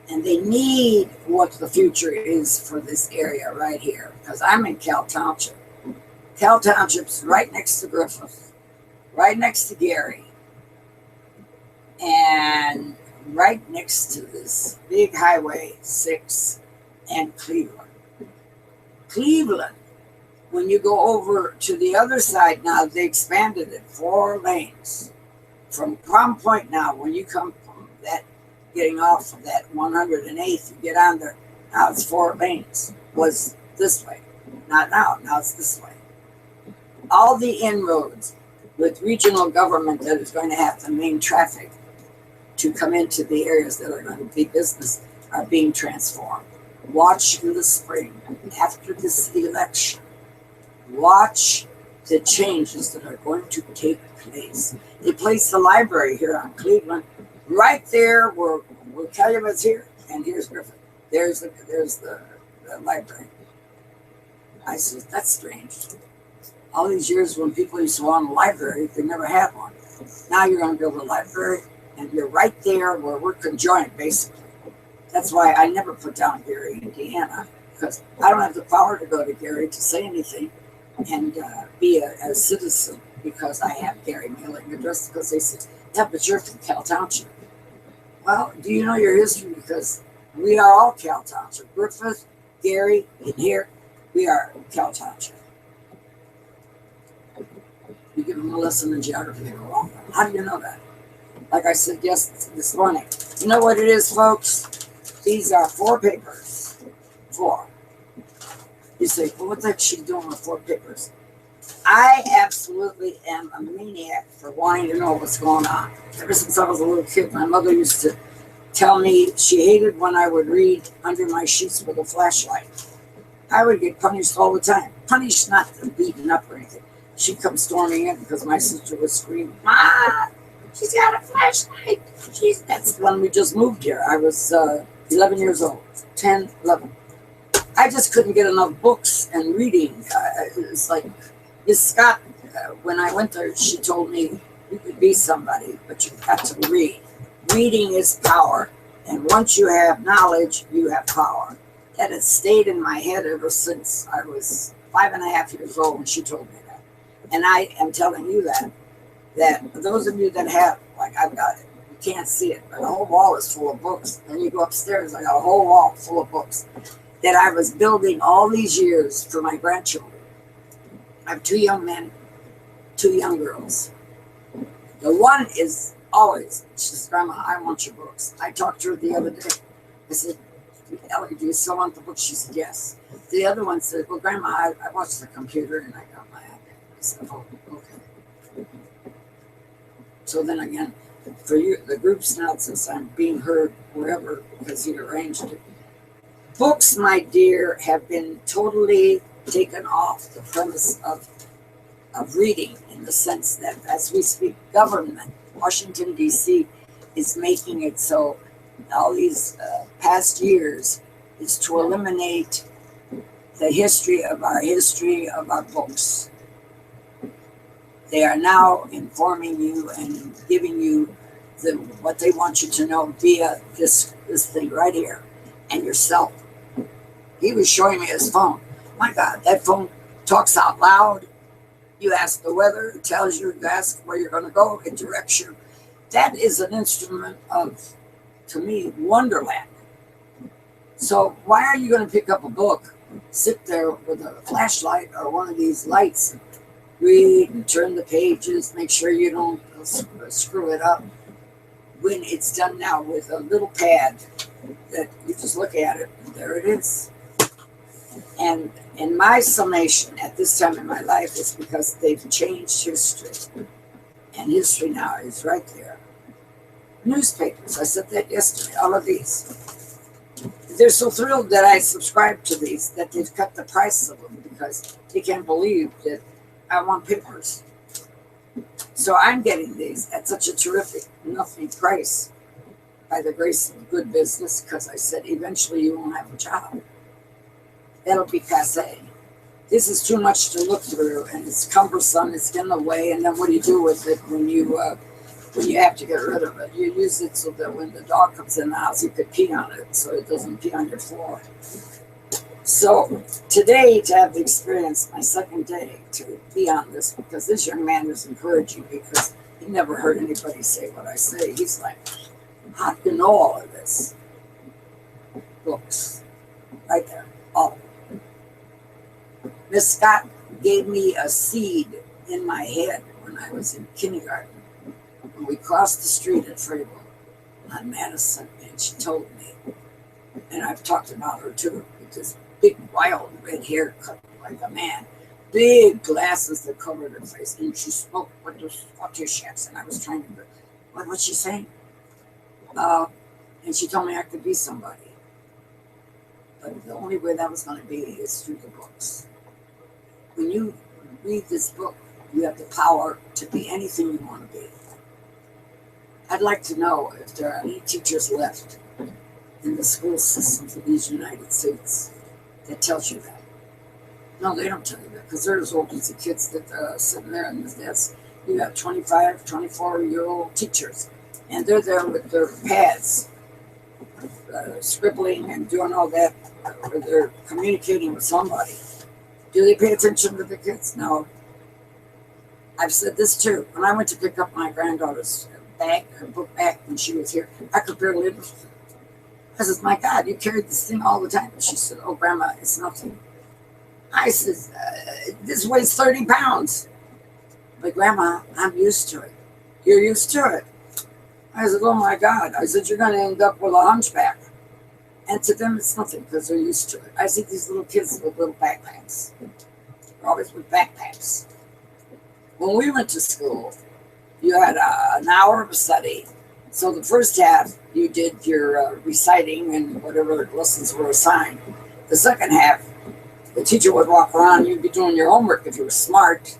And they need what the future is for this area right here. Because I'm in Cal Township. Cal Township's right next to Griffith, right next to Gary, and right next to this big Highway 6 and Cleveland. Cleveland, when you go over to the other side now, they expanded it 4 lanes. From Crown Point now, when you come from that, getting off of that 108th, you get on there, now it's 4 lanes. Was this way. Not now, now it's this way. All the inroads with regional government that is going to have the main traffic to come into the areas that are going to be business are being transformed. Watch in the spring, after this election, watch the changes that are going to take place. They placed the library here on Cleveland, right there where Calumet's here, and here's Griffith. There's the library. I said, that's strange. All these years when people used to want a library, they never had one. Now you're going to build a library, and you're right there where we're conjoined, basically. That's why I never put down Gary, Indiana, because I don't have the power to go to Gary to say anything and be a citizen because I have Gary mailing address. Because they said, yeah, but you're from Cal Township. Well, do you know your history? Because we are all Cal Township. Griffith, Gary, and here, we are Cal Township. You give them a lesson in geography, they go wrong. How do you know that? Like I said this morning. You know what it is, folks? These are 4 papers. 4. You say, well, what the heck is she doing with 4 papers? I absolutely am a maniac for wanting to know what's going on. Ever since I was a little kid, my mother used to tell me she hated when I would read under my sheets with a flashlight. I would get punished all the time. Punished, not beaten up or anything. She'd come storming in because my sister would scream, "Ma, she's got a flashlight." That's when we just moved here. I was 11 years old, 10, 11. I just couldn't get enough books and reading. It was like Miss Scott, when I went there, she told me, you could be somebody, but you've got to read. Reading is power. And once you have knowledge, you have power. That has stayed in my head ever since I was 5.5 years old when she told me that. And I am telling you that those of you that have, like I've got it, you can't see it, but the whole wall is full of books. Then you go upstairs, I got a whole wall full of books that I was building all these years for my grandchildren. I have 2 young men, 2 young girls. The one is always, she says, "Grandma, I want your books." I talked to her the other day. I said, "Ellie, do you still want the books?" She said, "Yes." The other one said, "Well, Grandma, I watched the computer and I got my iPad." I said, "Oh, okay." So then again, for you, the group's now, since I'm being heard wherever because he arranged it. Books, my dear, have been totally taken off the premise of reading, in the sense that as we speak, government, Washington, D.C., is making it so all these past years is to eliminate the history of our books. They are now informing you and giving you what they want you to know via this thing right here and yourself. He was showing me his phone. My God, that phone talks out loud. You ask the weather, it tells you, ask where you're going to go, it directs you. That is an instrument of, to me, wonderland. So why are you going to pick up a book, sit there with a flashlight or one of these lights, and read and turn the pages, make sure you don't screw it up, when it's done now with a little pad that you just look at it, and there it is. And in my summation at this time in my life is because they've changed history. And history now is right there. Newspapers, I said that yesterday, all of these. They're so thrilled that I subscribe to these that they've cut the price of them because they can't believe that I want papers. So I'm getting these at such a terrific, nothing price by the grace of good business, because I said eventually you won't have a job. That'll be passe. This is too much to look through, and it's cumbersome. It's in the way, and then what do you do with it when you have to get rid of it? You use it so that when the dog comes in the house, you could pee on it, so it doesn't pee on your floor. So today, to have the experience, my second day to be on this, because this young man was encouraging, because he never heard anybody say what I say. He's like, "How do you know all of this?" Books, right there, all of them. Miss Scott gave me a seed in my head when I was in kindergarten. When we crossed the street at Freyville on Madison, and she told me, and I've talked about her too, because big, wild red hair cut like a man, big glasses that covered her face, and she spoke with the Scottish accent. I was trying to, what's she saying? And she told me I could be somebody. But the only way that was going to be is through the books. When you read this book, you have the power to be anything you want to be. I'd like to know if there are any teachers left in the school system for these United States that tells you that. No, they don't tell you that because they're as old as the kids that are sitting there in the desk. You got 25, 24-year-old teachers, and they're there with their pads, scribbling and doing all that, or they're communicating with somebody. Do they pay attention to the kids? No. I've said this too. When I went to pick up my granddaughter's bag, her book bag, when she was here, I could barely live. I said, my God, you carry this thing all the time. And she said, oh, Grandma, it's nothing. I said, this weighs 30 pounds. But Grandma, I'm used to it. You're used to it. I said, oh my God. I said, you're going to end up with a hunchback. And to them, it's nothing because they're used to it. I see these little kids with little backpacks. They're always with backpacks. When we went to school, you had an hour of study. So the first half, you did your reciting and whatever lessons were assigned. The second half, the teacher would walk around, you'd be doing your homework if you were smart,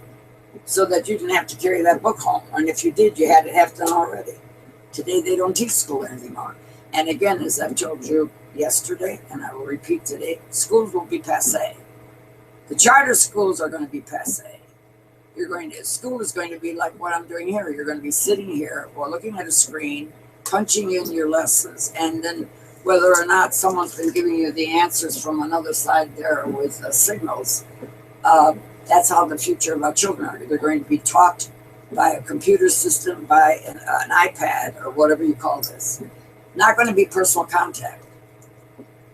so that you didn't have to carry that book home. And if you did, you had it half done already. Today, they don't teach school anymore. And again, as I've told you yesterday, and I will repeat today, schools will be passé. The charter schools are going to be passé. School is going to be like what I'm doing here. You're going to be sitting here or looking at a screen, punching in your lessons, and then whether or not someone's been giving you the answers from another side there with signals, that's how the future of our children are. They're going to be taught by a computer system, by an iPad, or whatever you call this. Not going to be personal contact,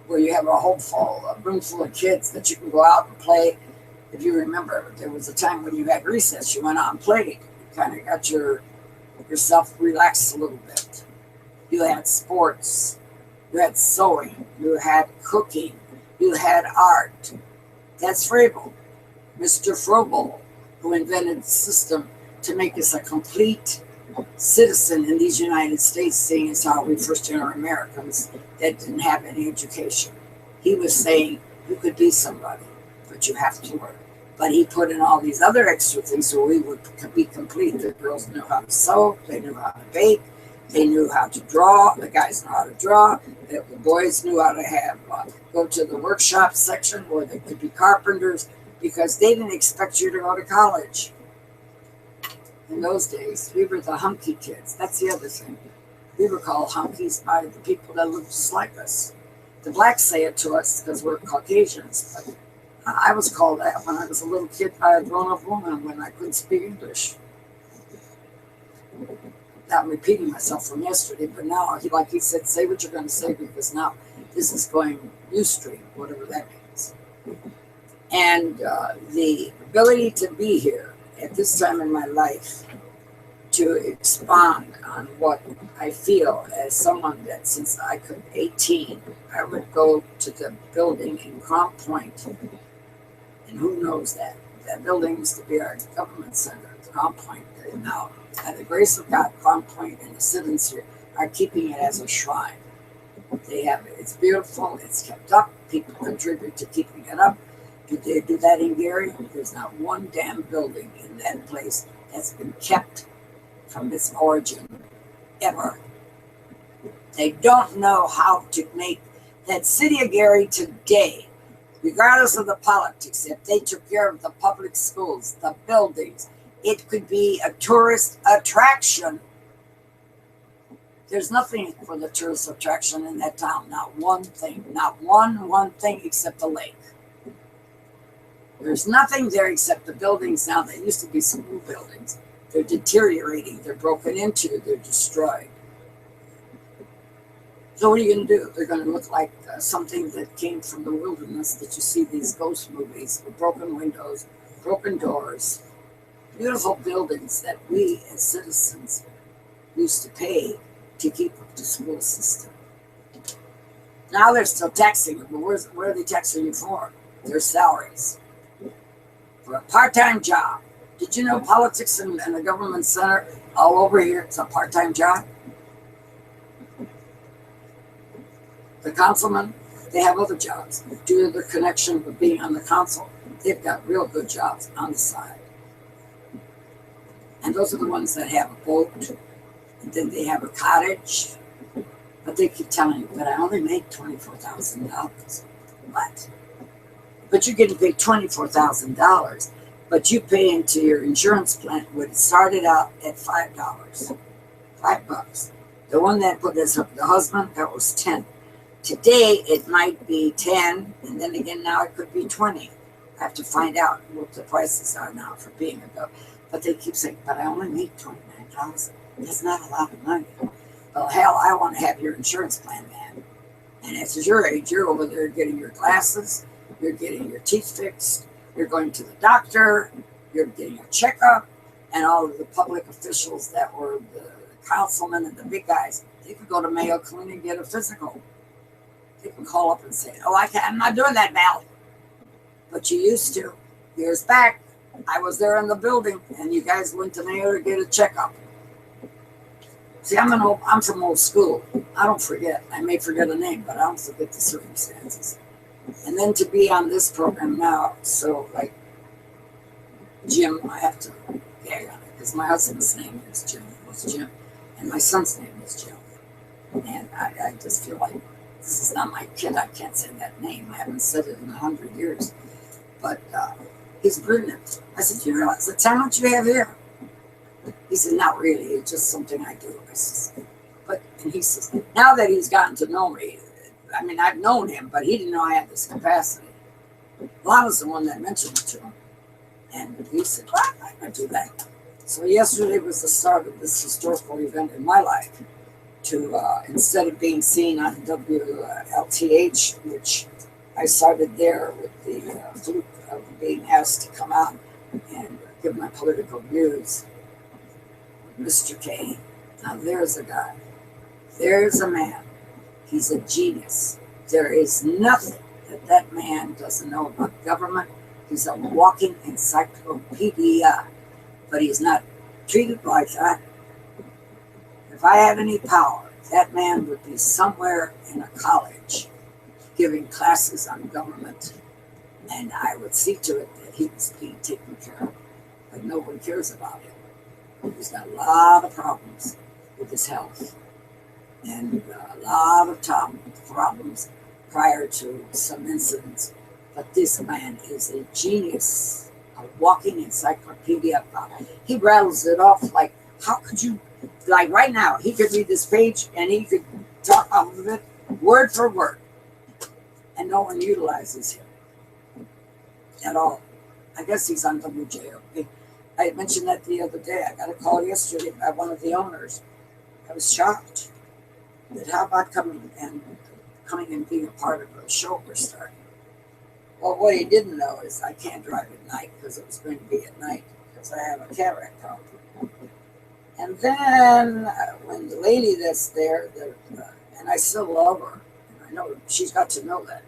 where you have a room full of kids that you can go out and play. If you remember, there was a time when you had recess, you went out and played. You kind of got yourself relaxed a little bit. You had sports, you had sewing, you had cooking, you had art. That's Frabel, Mr. Frobel, who invented the system to make us a complete citizen in these United States, seeing as how we first general Americans that didn't have any education. He was saying you could be somebody, but you have to learn. But he put in all these other extra things so we would be complete. The girls knew how to sew, they knew how to bake, they knew how to draw, the guys knew how to draw, the boys knew how to go to the workshop section where they could be carpenters, because they didn't expect you to go to college. In those days, we were the hunky kids. That's the other thing. We were called hunkies by the people that looked just like us. The blacks say it to us because we're Caucasians, but I was called that when I was a little kid by a grown-up woman when I couldn't speak English. Now I'm repeating myself from yesterday, but now, like he said, say what you're going to say, because now this is going Ustream, whatever that means. And the ability to be here at this time in my life to expound on what I feel as someone that since I could 18, I would go to the building in Crown Point. And who knows that? That building used to be our government center, Crown Point. Now, by the grace of God, Crown Point and the citizens here are keeping it as a shrine. It's beautiful, it's kept up, people contribute to keeping it up. Did they do that in Gary? There's not one damn building in that place that's been kept from its origin, ever. They don't know how to make that city of Gary today, regardless of the politics, if they took care of the public schools, the buildings, it could be a tourist attraction. There's nothing for the tourist attraction in that town. Not one thing. Not one thing except the lake. There's nothing there except the buildings now. They used to be school buildings. They're deteriorating. They're broken into. They're destroyed. So what are you going to do? They're going to look like something that came from the wilderness that you see these ghost movies with broken windows, broken doors, beautiful buildings that we as citizens used to pay to keep up the school system. Now they're still taxing you, but what are they taxing you for? Their salaries. For a part-time job. Did you know politics and the government center all over here, it's a part-time job? The councilmen, they have other jobs. Due to their connection with being on the council, they've got real good jobs on the side. And those are the ones that have a boat, and then they have a cottage. But they keep telling you, but I only make $24,000. What? but you're getting paid $24,000. But you pay into your insurance plan when it started out at $5, $5. The one that put us up, the husband, that was 10. Today it might be 10, and then again now it could be 20. I have to find out what the prices are now for being a go. But they keep saying, but I only make 29,000. That's not a lot of money. Well, hell, I want to have your insurance plan, man. And as your age, you're over there getting your glasses, you're getting your teeth fixed, you're going to the doctor, you're getting a checkup, and all of the public officials that were the councilmen and the big guys, they could go to Mayo Clinic and get a physical. They can call up and say, oh, I'm not doing that now. But you used to. Years back, I was there in the building, and you guys went to Mayo to get a checkup. See, I'm from old school. I don't forget. I may forget a name, but I don't forget the circumstances. And then to be on this program now, so like Jim, I have to gag on it because my husband's name is Jim, was Jim, and my son's name is Jim. And I just feel like this is not my kid. I can't say that name. I haven't said it in 100 years. But he's brilliant. I said, you realize the talent you have here? He said, not really. It's just something I do. I said, and he says, now that he's gotten to know me, I mean, I've known him, but he didn't know I had this capacity. Lana's the one that mentioned it to him. And he said, well, I can do that. So yesterday was the start of this historical event in my life to, instead of being seen on WLTH, which I started there with the fluke of being asked to come out and give my political views. Mr. K. Now there's a guy. There's a man. He's a genius. There is nothing that man doesn't know about government. He's a walking encyclopedia, but he's not treated like that. If I had any power, that man would be somewhere in a college giving classes on government, and I would see to it that he was being taken care of, but no one cares about him. He's got a lot of problems with his health and a lot of problems prior to some incidents. But this man is a genius, a walking encyclopedia. He rattles it off like, how could you, like right now, he could read this page and he could talk off of it word for word. And no one utilizes him at all. I guess he's on WJOP. I mentioned that the other day. I got a call yesterday by one of the owners. I was shocked. That how about coming and being a part of a show we're starting? Well, what he didn't know is I can't drive at night because it was going to be at night because I have a cataract problem. And then when the lady that's there, and I still love her, and I know she's got to know that,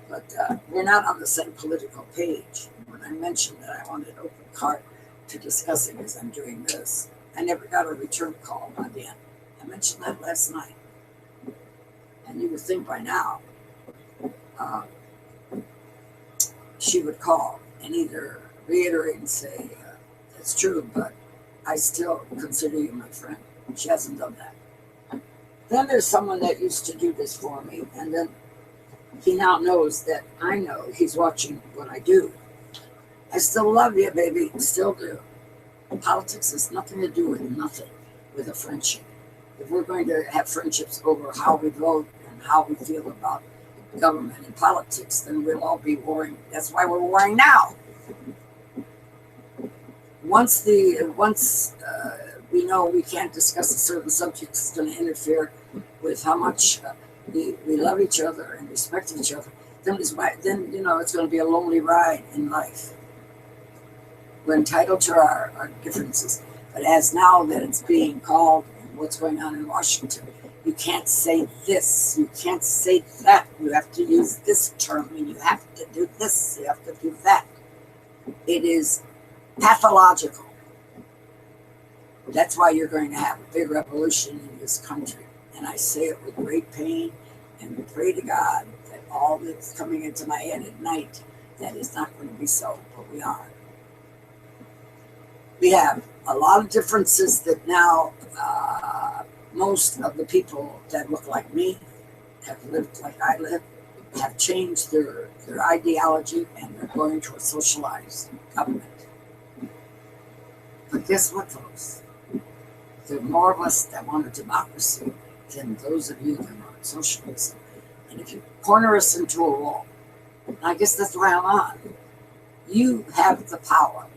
but we're not on the same political page. When I mentioned that I wanted open cart to discussing as I'm doing this, I never got a return call by the end. I mentioned that last night. And you would think by now she would call and either reiterate and say, that's true, but I still consider you my friend. She hasn't done that. Then there's someone that used to do this for me, and then he now knows that I know he's watching what I do. I still love you, baby. Still do. Politics has nothing to do with nothing, with a friendship. If we're going to have friendships over how we vote and how we feel about government and politics, then we'll all be warring. That's why we're warring now. Once we know we can't discuss a certain subject, it's going to interfere with how much we love each other and respect each other. Then it's going to be a lonely ride in life. We're entitled to our differences, but as now that it's being called and what's going on in Washington, you can't say this, you can't say that, you have to use this term, and you have to do this, you have to do that. It is pathological. That's why you're going to have a big revolution in this country. And I say it with great pain, and we pray to God that all that's coming into my head at night, that is not going to be so, but we are. We have a lot of differences that now most of the people that look like me, have lived like I live, have changed their their ideology, and they're going to a socialized government. But guess what, folks? There are more of us that want a democracy than those of you that want socialism. And if you corner us into a wall, and I guess that's why I'm on, you have the power.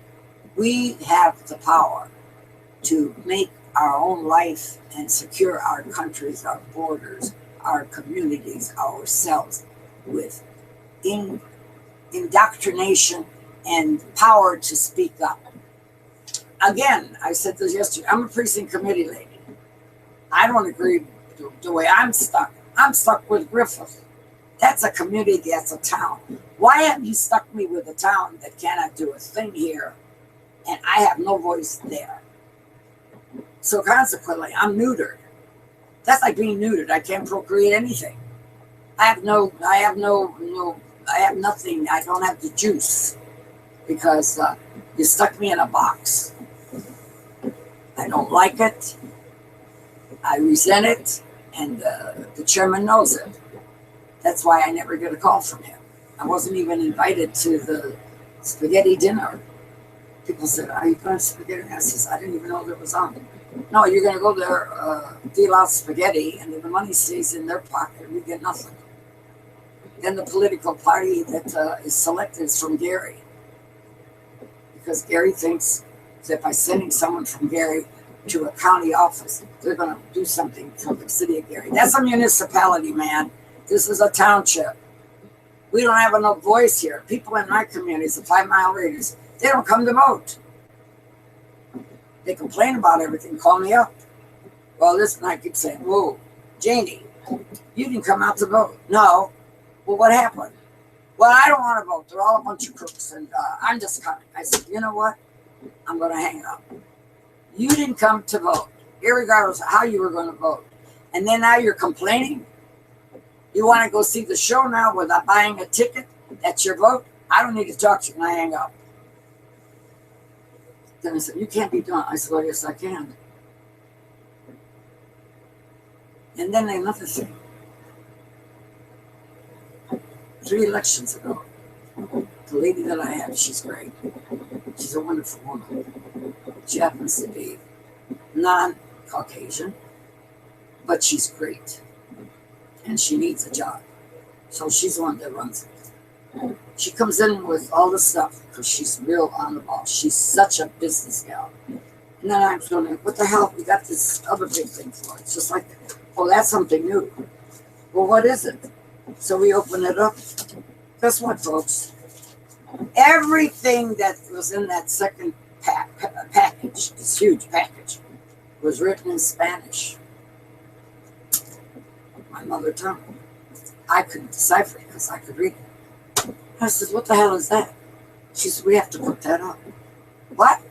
We have the power to make our own life and secure our countries, our borders, our communities, ourselves with indoctrination and power to speak up. Again, I said this yesterday, I'm a precinct committee lady. I don't agree with the way I'm stuck. I'm stuck with Griffith. That's a community, that's a town. Why have you stuck me with a town that cannot do a thing here and I have no voice there? So consequently, I'm neutered. That's like being neutered. I can't procreate anything. I have nothing. I don't have the juice because you stuck me in a box. I don't like it. I resent it, and the chairman knows it. That's why I never get a call from him. I wasn't even invited to the spaghetti dinner. People said, "Are you going to spaghetti?" I says, "I didn't even know there was on." No, you're going to go there, deal out spaghetti, and then the money stays in their pocket. We get nothing. Then the political party that is selected is from Gary. Because Gary thinks that by sending someone from Gary to a county office, they're going to do something for the city of Gary. That's a municipality, man. This is a township. We don't have enough voice here. People in my communities, the 5 mile radius, they don't come to vote. They complain about everything, call me up. Well, listen, I keep saying, whoa, Janie, you didn't come out to vote. No. Well, what happened? Well, I don't want to vote. They're all a bunch of crooks, and I'm just coming. I said, you know what? I'm going to hang it up. You didn't come to vote, irregardless of how you were going to vote. And then now you're complaining? You want to go see the show now without buying a ticket? That's your vote? I don't need to talk to you, and I hang up. Then I said, you can't be done. I said, well, yes, I can. And then another thing. 3 elections ago, the lady that I have, she's great. She's a wonderful woman. She happens to be non-Caucasian, but she's great. And she needs a job. So she's the one that runs it. She comes in with all the stuff because she's real on the ball. She's such a business gal. And then I'm going, what the hell? We got this other big thing for it. It's just like, oh, that's something new. Well, what is it? So we open it up. Guess what, folks? Everything that was in that second package, this huge package, was written in Spanish. My mother tongue. I couldn't decipher it because I could read it. I said, what the hell is that? She said, we have to put that up. What?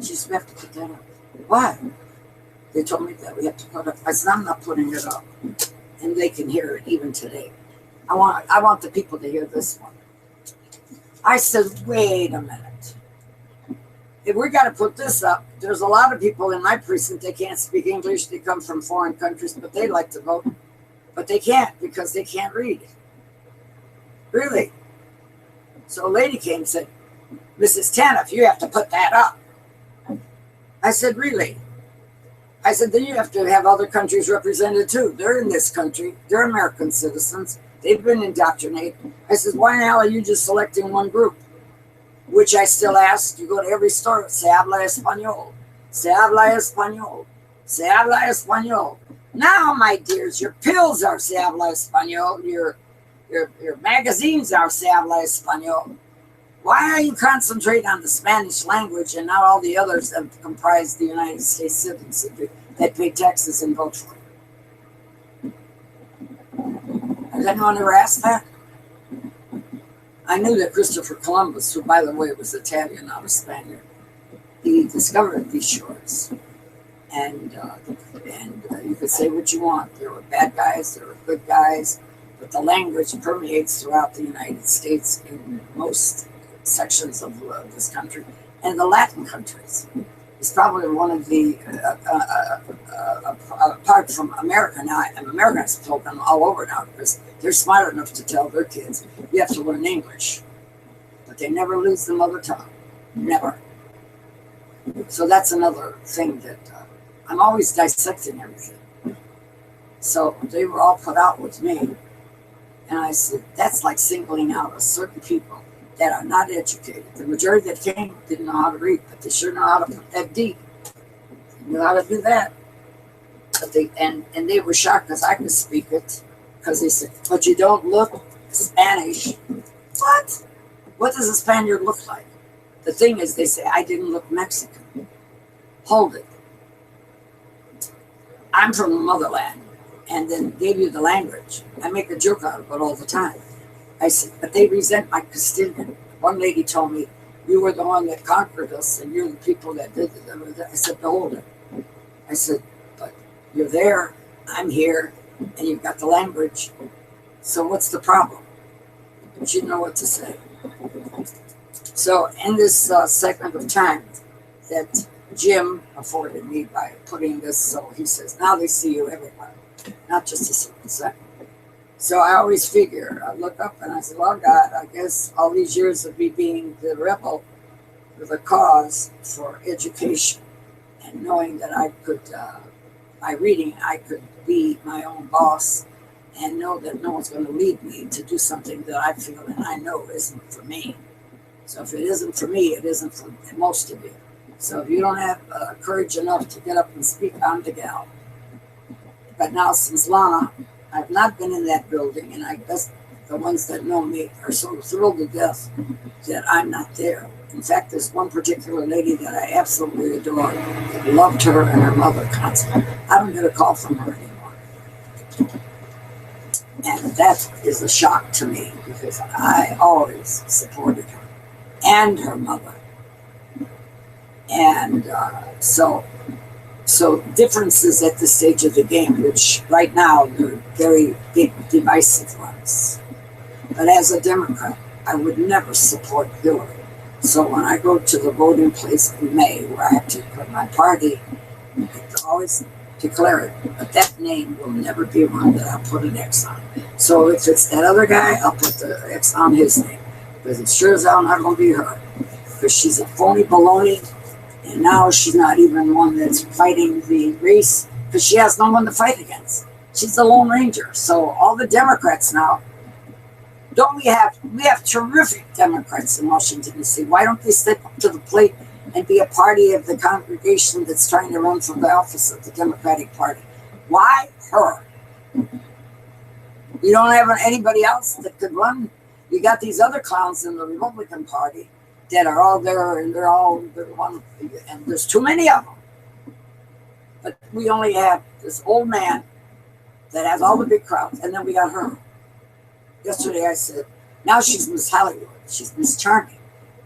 She said, we have to put that up. Why? They told me that we have to put it up. I said, I'm not putting it up. And they can hear it even today. I want the people to hear this one. I said, wait a minute. If we got to put this up, there's a lot of people in my precinct, they can't speak English. They come from foreign countries, but they like to vote. But they can't because they can't read. Really? So a lady came and said, Mrs. Tanev, you have to put that up. I said, really? I said, then you have to have other countries represented too. They're in this country. They're American citizens. They've been indoctrinated. I said, why in the hell are you just selecting one group? Which I still ask. You go to every store, se habla español. Se habla español. Se habla español. Now, my dears, your pills are se habla español. Your magazines are se habla español. Why are you concentrating on the Spanish language and not all the others that comprise the United States citizens that pay taxes and vote for it? Has anyone ever asked that? I knew that Christopher Columbus, who, by the way, was Italian, not a Spaniard, he discovered these shores. And you could say what you want. There were bad guys, there were good guys, but the language permeates throughout the United States in most sections of this country, and the Latin countries. It's probably one of the, apart from America now, America has spoken all over now because They're smart enough to tell their kids, you have to learn English. But they never lose the mother tongue. Never. So that's another thing that I'm always dissecting everything. So they were all put out with me. And I said, that's like singling out a certain people that are not educated. The majority that came didn't know how to read, but they sure know how to put that deep. They knew how to do that. But and they were shocked because I could speak it. Because they said, but you don't look Spanish. What? What does a Spaniard look like? The thing is, they say, I didn't look Mexican. Hold it. I'm from the motherland, and then gave you the language. I make a joke out of it all the time. I said, but they resent my Castilian. One lady told me, you were the one that conquered us, and you're the people that did it. I said, hold it. I said, but you're there, I'm here, and you've got the language. So what's the problem? But you know what to say. So in this segment of time that Jim afforded me by putting this, so he says, now they see you everywhere, not just a certain segment. So I always figure, I look up and I say, well, God, I guess all these years of me being the rebel with a cause for education and knowing that I could, by reading, I could be my own boss and know that no one's going to lead me to do something that I feel and I know isn't for me. So if it isn't for me, it isn't for most of you. So if you don't have courage enough to get up and speak, I'm the gal. But now since Lana, I've not been in that building, and I guess the ones that know me are so thrilled to death that I'm not there. In fact, there's one particular lady that I absolutely adore, that loved her and her mother constantly. I don't get a call from her anymore. And that is a shock to me because I always supported her and her mother. And so differences at this stage of the game, which right now they're very big divisive ones. But as a Democrat, I would never support Hillary. So when I go to the voting place in May, where I have to put my party, I always declare it. But that name will never be one that I'll put an X on. So if it's that other guy, I'll put the X on his name. Because it's sure as hell not going to be her. Because she's a phony baloney. And now she's not even one that's fighting the race because she has no one to fight against. She's the Lone Ranger. So all the Democrats now, we have terrific Democrats in Washington, D.C. Why don't they step up to the plate and be a party of the congregation that's trying to run for the office of the Democratic Party? Why her? You don't have anybody else that could run. You got these other clowns in the Republican Party that are all there, and they're one, and there's too many of them. But we only have this old man that has all the big crowds, and then we got her. Yesterday I said, now she's Miss Hollywood. She's Miss Charming.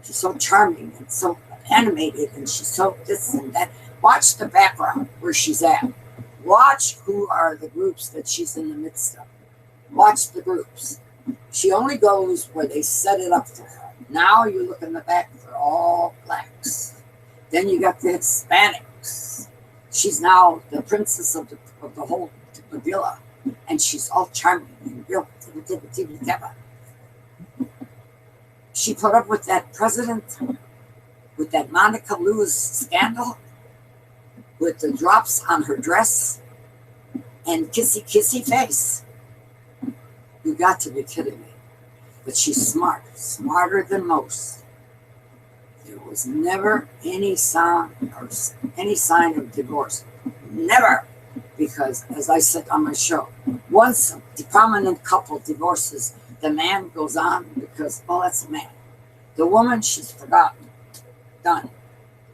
She's so charming and so animated, and she's so this and that. Watch the background where she's at. Watch who are the groups that she's in the midst of. Watch the groups. She only goes where they set it up for her. Now you look in the back, they're all blacks. Then you got the Hispanics. She's now the princess of the whole villa, and she's all charming and built. She put up with that president, with that Monica Lewis scandal, with the drops on her dress, and kissy face. You got to be kidding me. But she's smart, smarter than most. There was never any sign of divorce. Never. Because, as I said on my show, once the prominent couple divorces, the man goes on because, well, that's a man. The woman, she's forgotten. Done.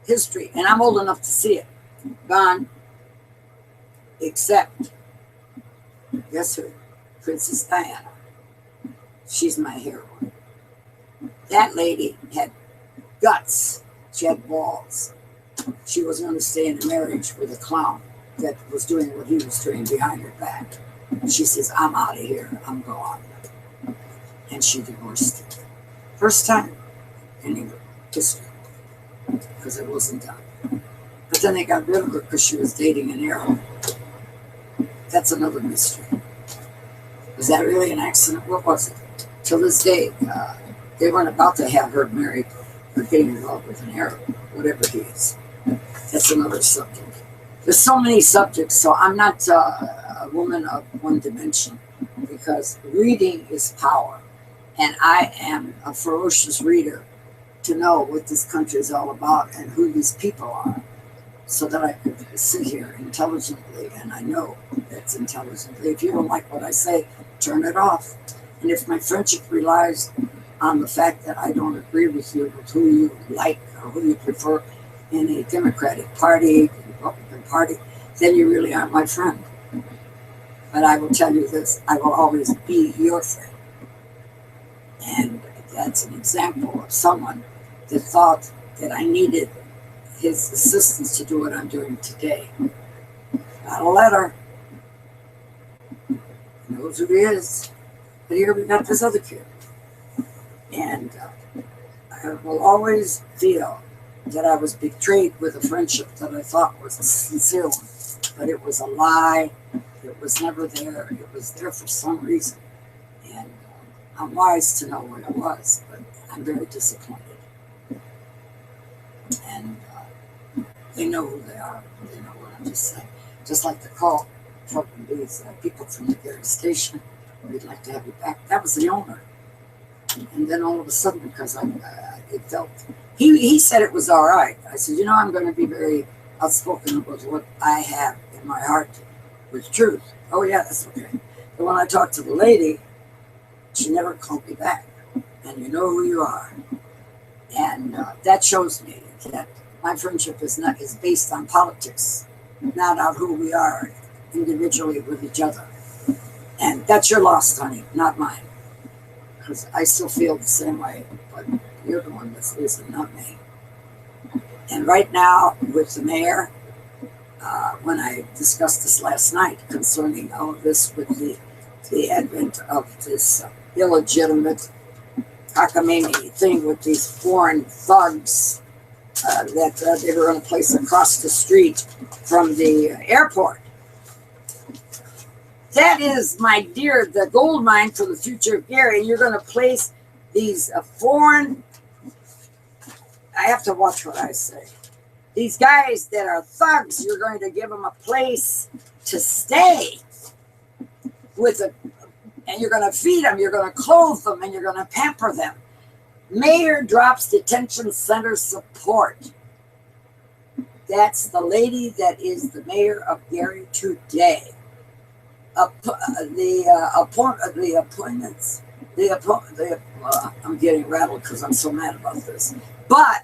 History. And I'm old enough to see it. Gone. Except, guess who? Princess Diana. She's my heroine. That lady had guts. She had balls. She wasn't going to stay in a marriage with a clown that was doing what he was doing behind her back. She says, I'm out of here. I'm gone. And she divorced him. First time in history. Because it wasn't done. But then they got rid of her because she was dating an heir. That's another mystery. Was that really an accident? What was it? Till this day, they weren't about to have her married or getting involved with an Arab, whatever he is. That's another subject. There's so many subjects, so I'm not a woman of one dimension because reading is power. And I am a ferocious reader to know what this country is all about and who these people are so that I could sit here intelligently, and I know that's intelligently. If you don't like what I say, turn it off. And if my friendship relies on the fact that I don't agree with you, with who you like or who you prefer in a Democratic Party, Republican Party, then you really aren't my friend. But I will tell you this, I will always be your friend. And that's an example of someone that thought that I needed his assistance to do what I'm doing today. Got a letter. He knows who he is. But here we got this other kid. And I will always feel that I was betrayed with a friendship that I thought was a sincere one. But it was a lie. It was never there. It was there for some reason. And I'm wise to know what it was, but I'm very disappointed. And they know who they are. They know what I'm just saying. Just like the call from these people from the Gary station. We'd like to have you back. That was the owner. And then all of a sudden, because it felt, he said it was all right. I said, I'm going to be very outspoken about what I have in my heart with truth. Oh, yeah, that's okay. But when I talked to the lady, she never called me back. And you know who you are. And that shows me that my friendship is based on politics, not on who we are individually with each other. And that's your loss, honey, not mine. Because I still feel the same way, but you're the one that's losing, not me. And right now, with the mayor, when I discussed this last night concerning all of this with the advent of this illegitimate cockamamie thing with these foreign thugs that they were in a place across the street from the airport. That is, my dear, the gold mine for the future of Gary. And you're going to place these foreign, I have to watch what I say. These guys that are thugs, you're going to give them a place to stay with and you're going to feed them, you're going to clothe them, and you're going to pamper them. Mayor drops detention center support. That's the lady that is the mayor of Gary today. I'm getting rattled because I'm so mad about this. But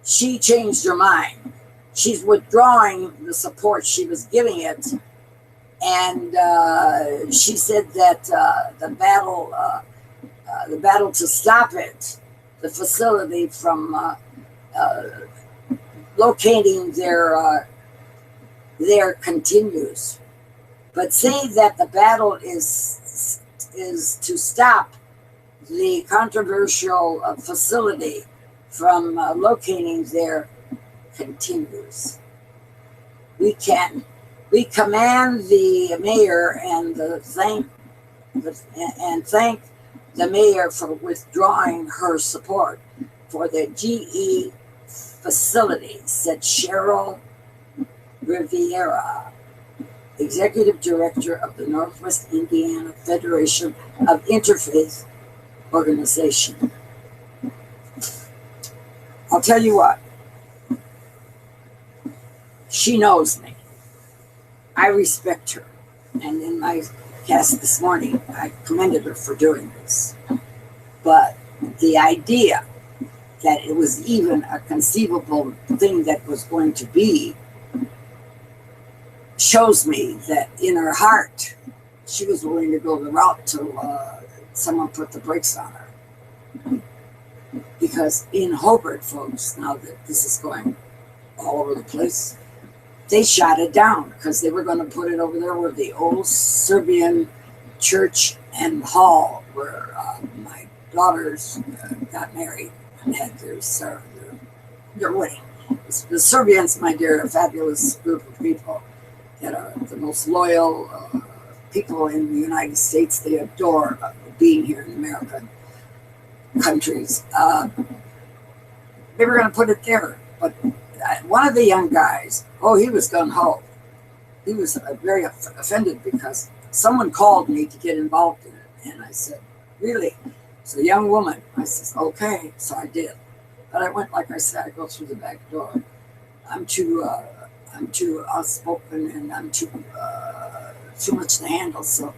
she changed her mind. She's withdrawing the support she was giving it. And she said that the battle to stop it, the facility from locating there continues. But say that the battle is to stop the controversial facility from locating there continues. We command the mayor and thank the mayor for withdrawing her support for the GE facility, said Cheryl Riviera, Executive Director of the Northwest Indiana Federation of Interfaith Organization. I'll tell you what, she knows me. I respect her. And in my cast this morning, I commended her for doing this. But the idea that it was even a conceivable thing that was going to be shows me that in her heart, she was willing to go the route till someone put the brakes on her. Because in Hobart, folks, now that this is going all over the place, they shot it down because they were going to put it over there where the old Serbian church and hall where my daughters got married and had their wedding. The Serbians, my dear, a fabulous group of people that are the most loyal people in the United States, they adore being here in American countries. They were going to put it there, but one of the young guys, he was gung-ho. He was very offended because someone called me to get involved in it. And I said, really? It's a young woman. I said, okay. So I did. But I went, like I said, I go through the back door. I'm too outspoken, and I'm too much to handle. So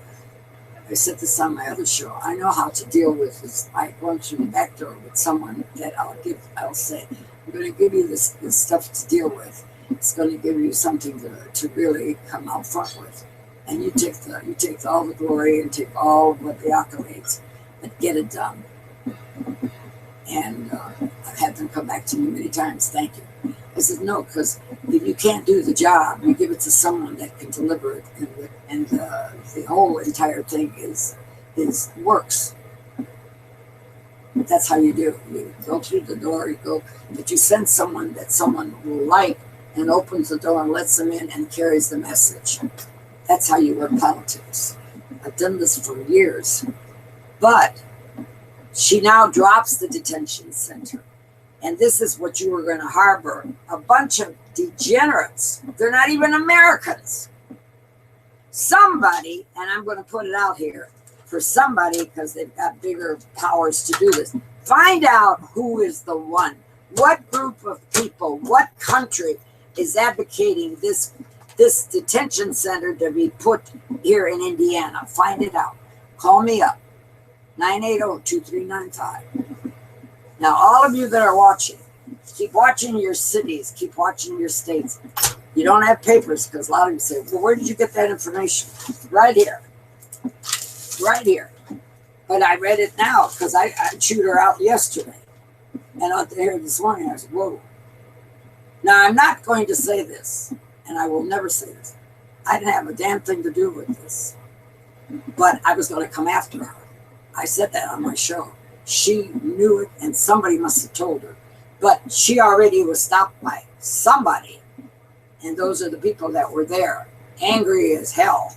I said this on my other show. I know how to deal with this. I go through the back door with someone that I'll say, I'm going to give you this stuff to deal with. It's going to give you something to really come out front with. And you take all the glory and take all of what the accolades, but get it done. And I've had them come back to me many times. Thank you. I said, no, because if you can't do the job, you give it to someone that can deliver it. And the whole entire thing is works. That's how you do. You go through the door, but you send someone that someone will like and opens the door and lets them in and carries the message. That's how you work politics. I've done this for years. But she now drops the detention center. And this is what you were going to harbor. A bunch of degenerates. They're not even Americans. Somebody, and I'm going to put it out here for somebody because they've got bigger powers to do this. Find out who is the one. What group of people, what country is advocating this detention center to be put here in Indiana. Find it out. Call me up. 980-2395. Now, all of you that are watching, keep watching your cities, keep watching your states. You don't have papers because a lot of you say, well, where did you get that information? Right here. Right here. But I read it now because I chewed her out yesterday. And out there this morning, I said, whoa. Now, I'm not going to say this, and I will never say this. I didn't have a damn thing to do with this. But I was going to come after her. I said that on my show. She knew it, and somebody must have told her. But she already was stopped by somebody. And those are the people that were there, angry as hell.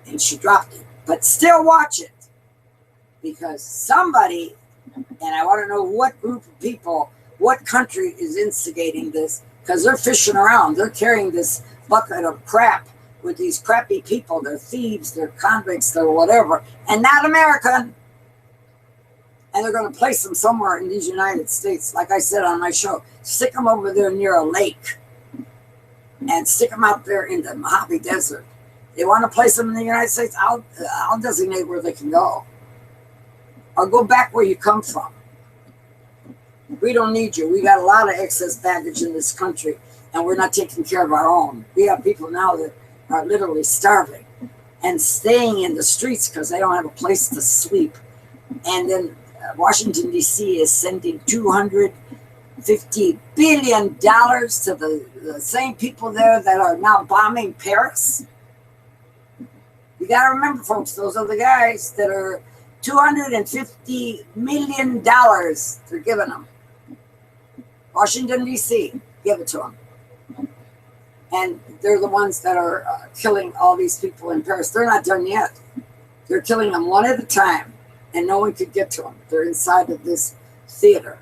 And she dropped it. But still watch it. Because somebody, and I want to know what group of people, what country is instigating this, because they're fishing around. They're carrying this bucket of crap with these crappy people. They're thieves, they're convicts, they're whatever, and not American. And they're going to place them somewhere in these United States. Like I said on my show, stick them over there near a lake and stick them out there in the Mojave Desert. They want to place them in the United States, I'll designate where they can go. Or go back where you come from. We don't need you. We got a lot of excess baggage in this country, and we're not taking care of our own. We have people now that are literally starving and staying in the streets because they don't have a place to sleep. And then Washington, D.C. is sending $250 billion to the same people there that are now bombing Paris. You got to remember, folks, those are the guys that are $250 million they're giving them. Washington, D.C., give it to them. And they're the ones that are killing all these people in Paris. They're not done yet. They're killing them one at a time, and no one could get to them. They're inside of this theater.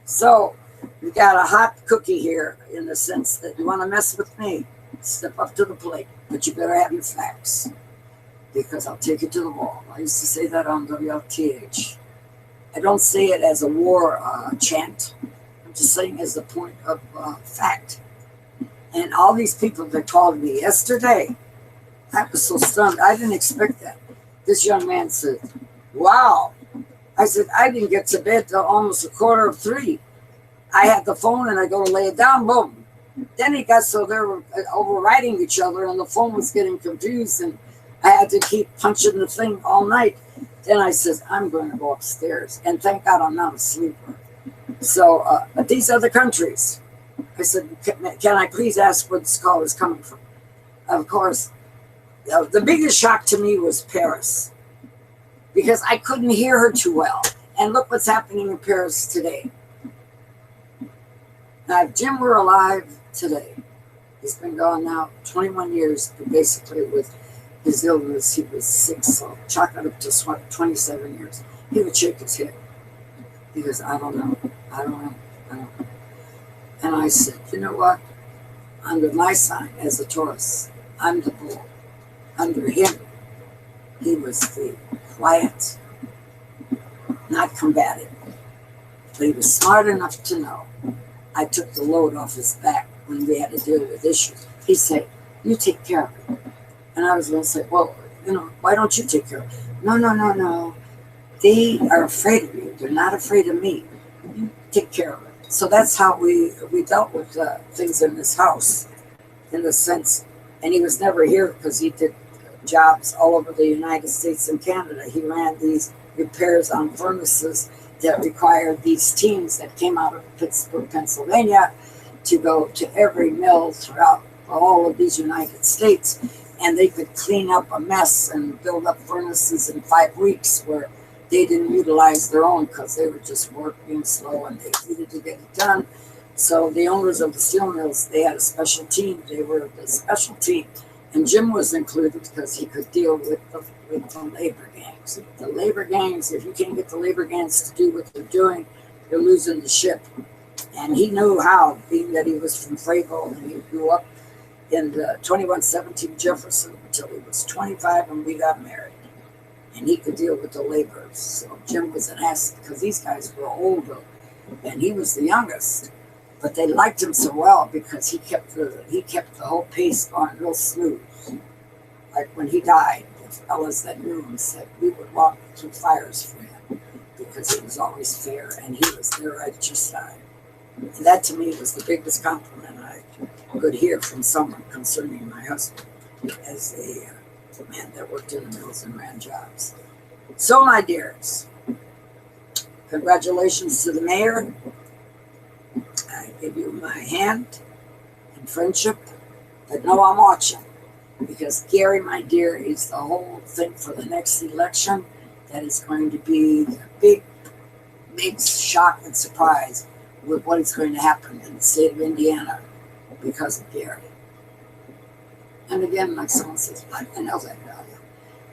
So we got a hot cookie here in the sense that you want to mess with me, step up to the plate, but you better have your facts because I'll take you to the wall. I used to say that on WLTH. I don't say it as a war chant. I'm just saying as a point of fact. And all these people that called me yesterday, I was so stunned. I didn't expect that. This young man said, wow. I said, I didn't get to bed till almost 2:45. I had the phone and I go to lay it down, boom. Then it got so they were overriding each other and the phone was getting confused and I had to keep punching the thing all night. Then I said, I'm going to go upstairs. And thank God I'm not a sleeper. So, but these other countries, I said, can I please ask where this call is coming from? Of course, the biggest shock to me was Paris. Because I couldn't hear her too well. And look what's happening in Paris today. Now, if Jim were alive today, He's been gone now 21 years, but basically with his illness, he was sick, so chalk it up to 27 years. He would shake his head. He goes, I don't know. And I said, you know what? Under my sign as a Taurus, I'm the bull. Under him, he was the quiet, not combative. But he was smart enough to know I took the load off his back when we had to deal with issues. He said, you take care of it. And I was going to say, well, why don't you take care of it? No. They are afraid of you. They're not afraid of me. You take care of it. So that's how we dealt with things in this house, in a sense. And he was never here because he did jobs all over the United States and Canada. He ran these repairs on furnaces that required these teams that came out of Pittsburgh, Pennsylvania, to go to every mill throughout all of these United States. And they could clean up a mess and build up furnaces in 5 weeks where they didn't utilize their own because they were just working slow and they needed to get it done. So the owners of the steel mills, they had a special team. They were the special team. And Jim was included because he could deal with the labor gangs. The labor gangs, if you can't get the labor gangs to do what they're doing, you're losing the ship. And he knew how, being that he was from Frayville and he grew up in the 2117 Jefferson until he was 25 and we got married. And he could deal with the laborers. So Jim was an asset because these guys were older and he was the youngest. But they liked him so well because he kept the whole pace going real smooth. Like when he died, the fellas that knew him said we would walk through fires for him because he was always fair and he was there at your side. And that to me was the biggest compliment I could hear from someone concerning my husband as a man that worked in the mills and ran jobs. So my dears, congratulations to the mayor. I give you my hand in friendship, but no, I'm watching because Gary, my dear, is the whole thing for the next election. That is going to be a big shock and surprise with what is going to happen in the state of Indiana because of Gary. And again, like someone says, I know that value.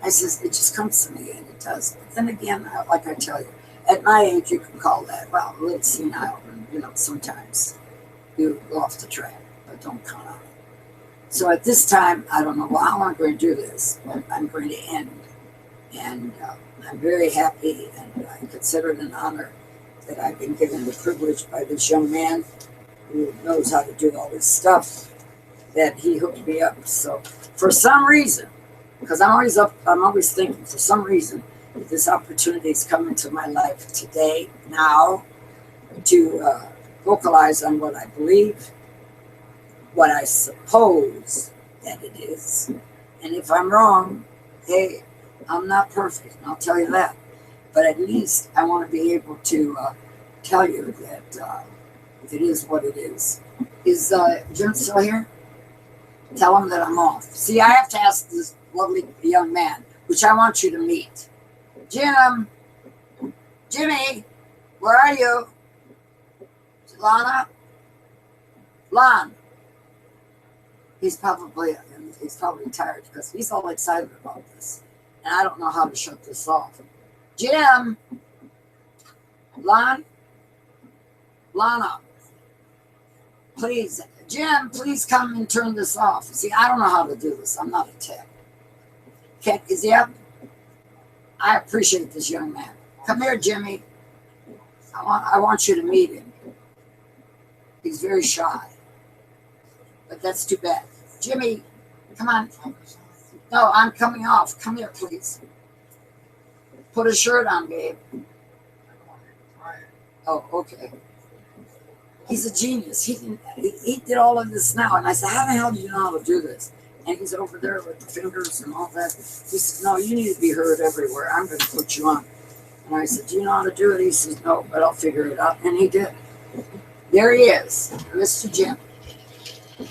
I says, it just comes to me and it does. But then again, like I tell you, at my age, you can call that, well, a little senile. Sometimes you go off the track, but don't count on it. So at this time, I don't know how I'm going to do this, but I'm going to end. And I'm very happy, and I consider it an honor that I've been given the privilege by this young man who knows how to do all this stuff, that he hooked me up. So for some reason, because I'm always thinking, for some reason, this opportunity is coming to my life today, now, to vocalize on what I believe, what I suppose that it is. And if I'm wrong, hey, I'm not perfect, and I'll tell you that. But at least I want to be able to tell you that it is what it is. Is Jim still here? Tell him that I'm off. See, I have to ask this lovely young man, which I want you to meet. Jimmy, where are you? Lana? Lon. He's probably tired because he's all excited about this. And I don't know how to shut this off. Jim! Lana? Please, Jim, please come and turn this off. See, I don't know how to do this. I'm not a tech. Is he up? I appreciate this young man. Come here, Jimmy. I want you to meet him. He's very shy. But that's too bad. Jimmy, come on. No, I'm coming off. Come here, please. Put a shirt on, babe. Oh, okay. He's a genius. He did all of this now. And I said, how the hell do you know how to do this? And he's over there with the fingers and all that. He said, no, you need to be heard everywhere. I'm going to put you on. And I said, do you know how to do it? He says, no, but I'll figure it out. And he did. There he is, Mr. Jim.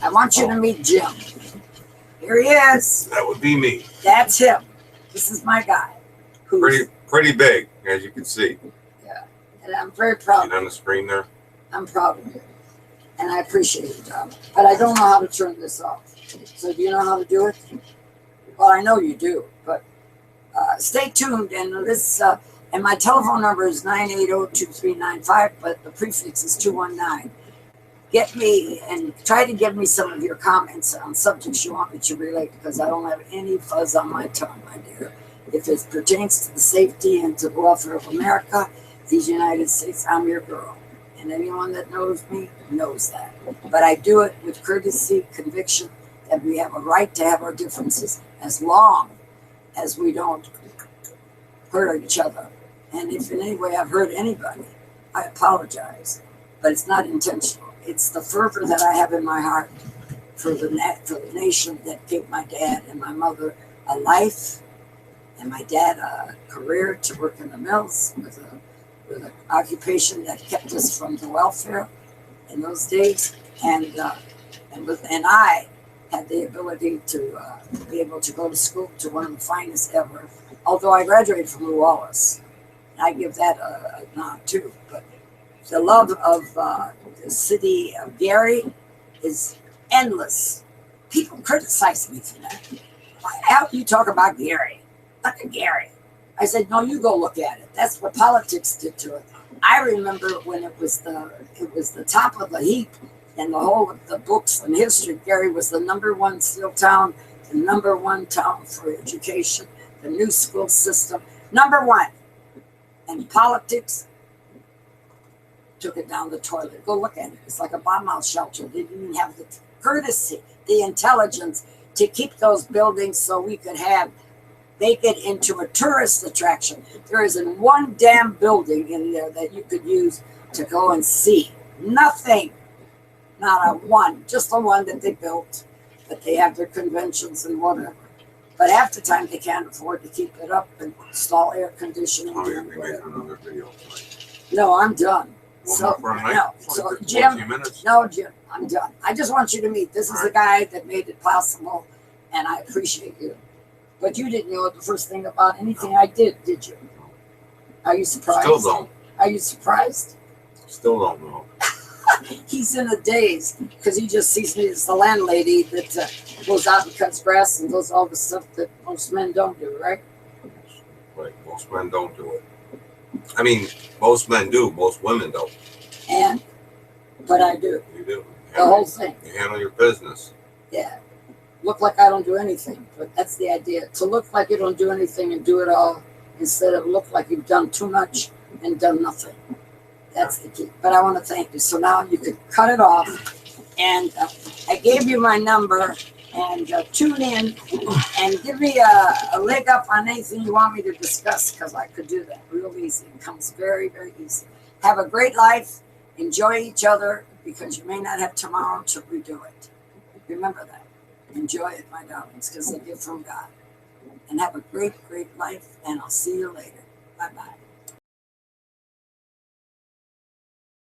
I want you to meet Jim. Here he is. That would be me. That's him. This is my guy. Pretty big, as you can see. Yeah. And I'm very proud. On the screen there. I'm proud of him. and I appreciate it, but I don't know how to turn this off. So do you know how to do it? Well, I know you do, but stay tuned. And this and my telephone number is 980-2395, but the prefix is 219. Get me and try to give me some of your comments on subjects you want me to relate, because I don't have any fuzz on my tongue, my dear. If it pertains to the safety and to the welfare of America, these United States, I'm your girl. And anyone that knows me knows that. But I do it with courtesy, conviction that we have a right to have our differences as long as we don't hurt each other. And if in any way I've hurt anybody, I apologize. But it's not intentional. It's the fervor that I have in my heart for the nation that gave my dad and my mother a life, and my dad a career to work in the mills with an occupation that kept us from the welfare in those days, and I had the ability to be able to go to school to one of the finest ever. Although I graduated from Lew Wallace, I give that a nod too. But the love of the city of Gary is endless. People criticize me for that. How do you talk about Gary? Look at Gary. I said, no, you go look at it. That's what politics did to it. I remember when it was the top of the heap in the whole of the books and history. Gary was the #1 steel town, the #1 town for education, the new school system, #1. And politics took it down the toilet. Go look at it. It's like a bomb house shelter. They didn't even have the courtesy, the intelligence to keep those buildings so we could make it into a tourist attraction. There isn't one damn building in there that you could use to go and see. Nothing. Not a one. Just the one that they built, that they have their conventions and whatever. But half the time they can't afford to keep it up and install air conditioning. Oh, yeah, and we made whatever. another video tonight. No, I'm done. One So, more for a night? no. It's So, like Jim, 14 minutes. no, Jim, I'm done. I just want you to meet. This is All the guy that made it possible, and I appreciate you. But you didn't know the first thing about anything I did you? Are you surprised? Still don't. Are you surprised? Still don't know. He's in a daze because he just sees me as the landlady that goes out and cuts grass and does all the stuff that most men don't do, right? Right. Most men don't do it. I mean, most men do. Most women don't. But I do. You do. The whole thing. You handle your business. Yeah. Look like I don't do anything, but that's the idea. To look like you don't do anything and do it all instead of look like you've done too much and done nothing. That's the key. But I want to thank you. So now you can cut it off. And I gave you my number, and tune in and give me a leg up on anything you want me to discuss, because I could do that real easy. It comes very, very easy. Have a great life. Enjoy each other, because you may not have tomorrow to redo it. Remember that. Enjoy it, my darlings, because they give from God. And have a great, great life, and I'll see you later. Bye-bye.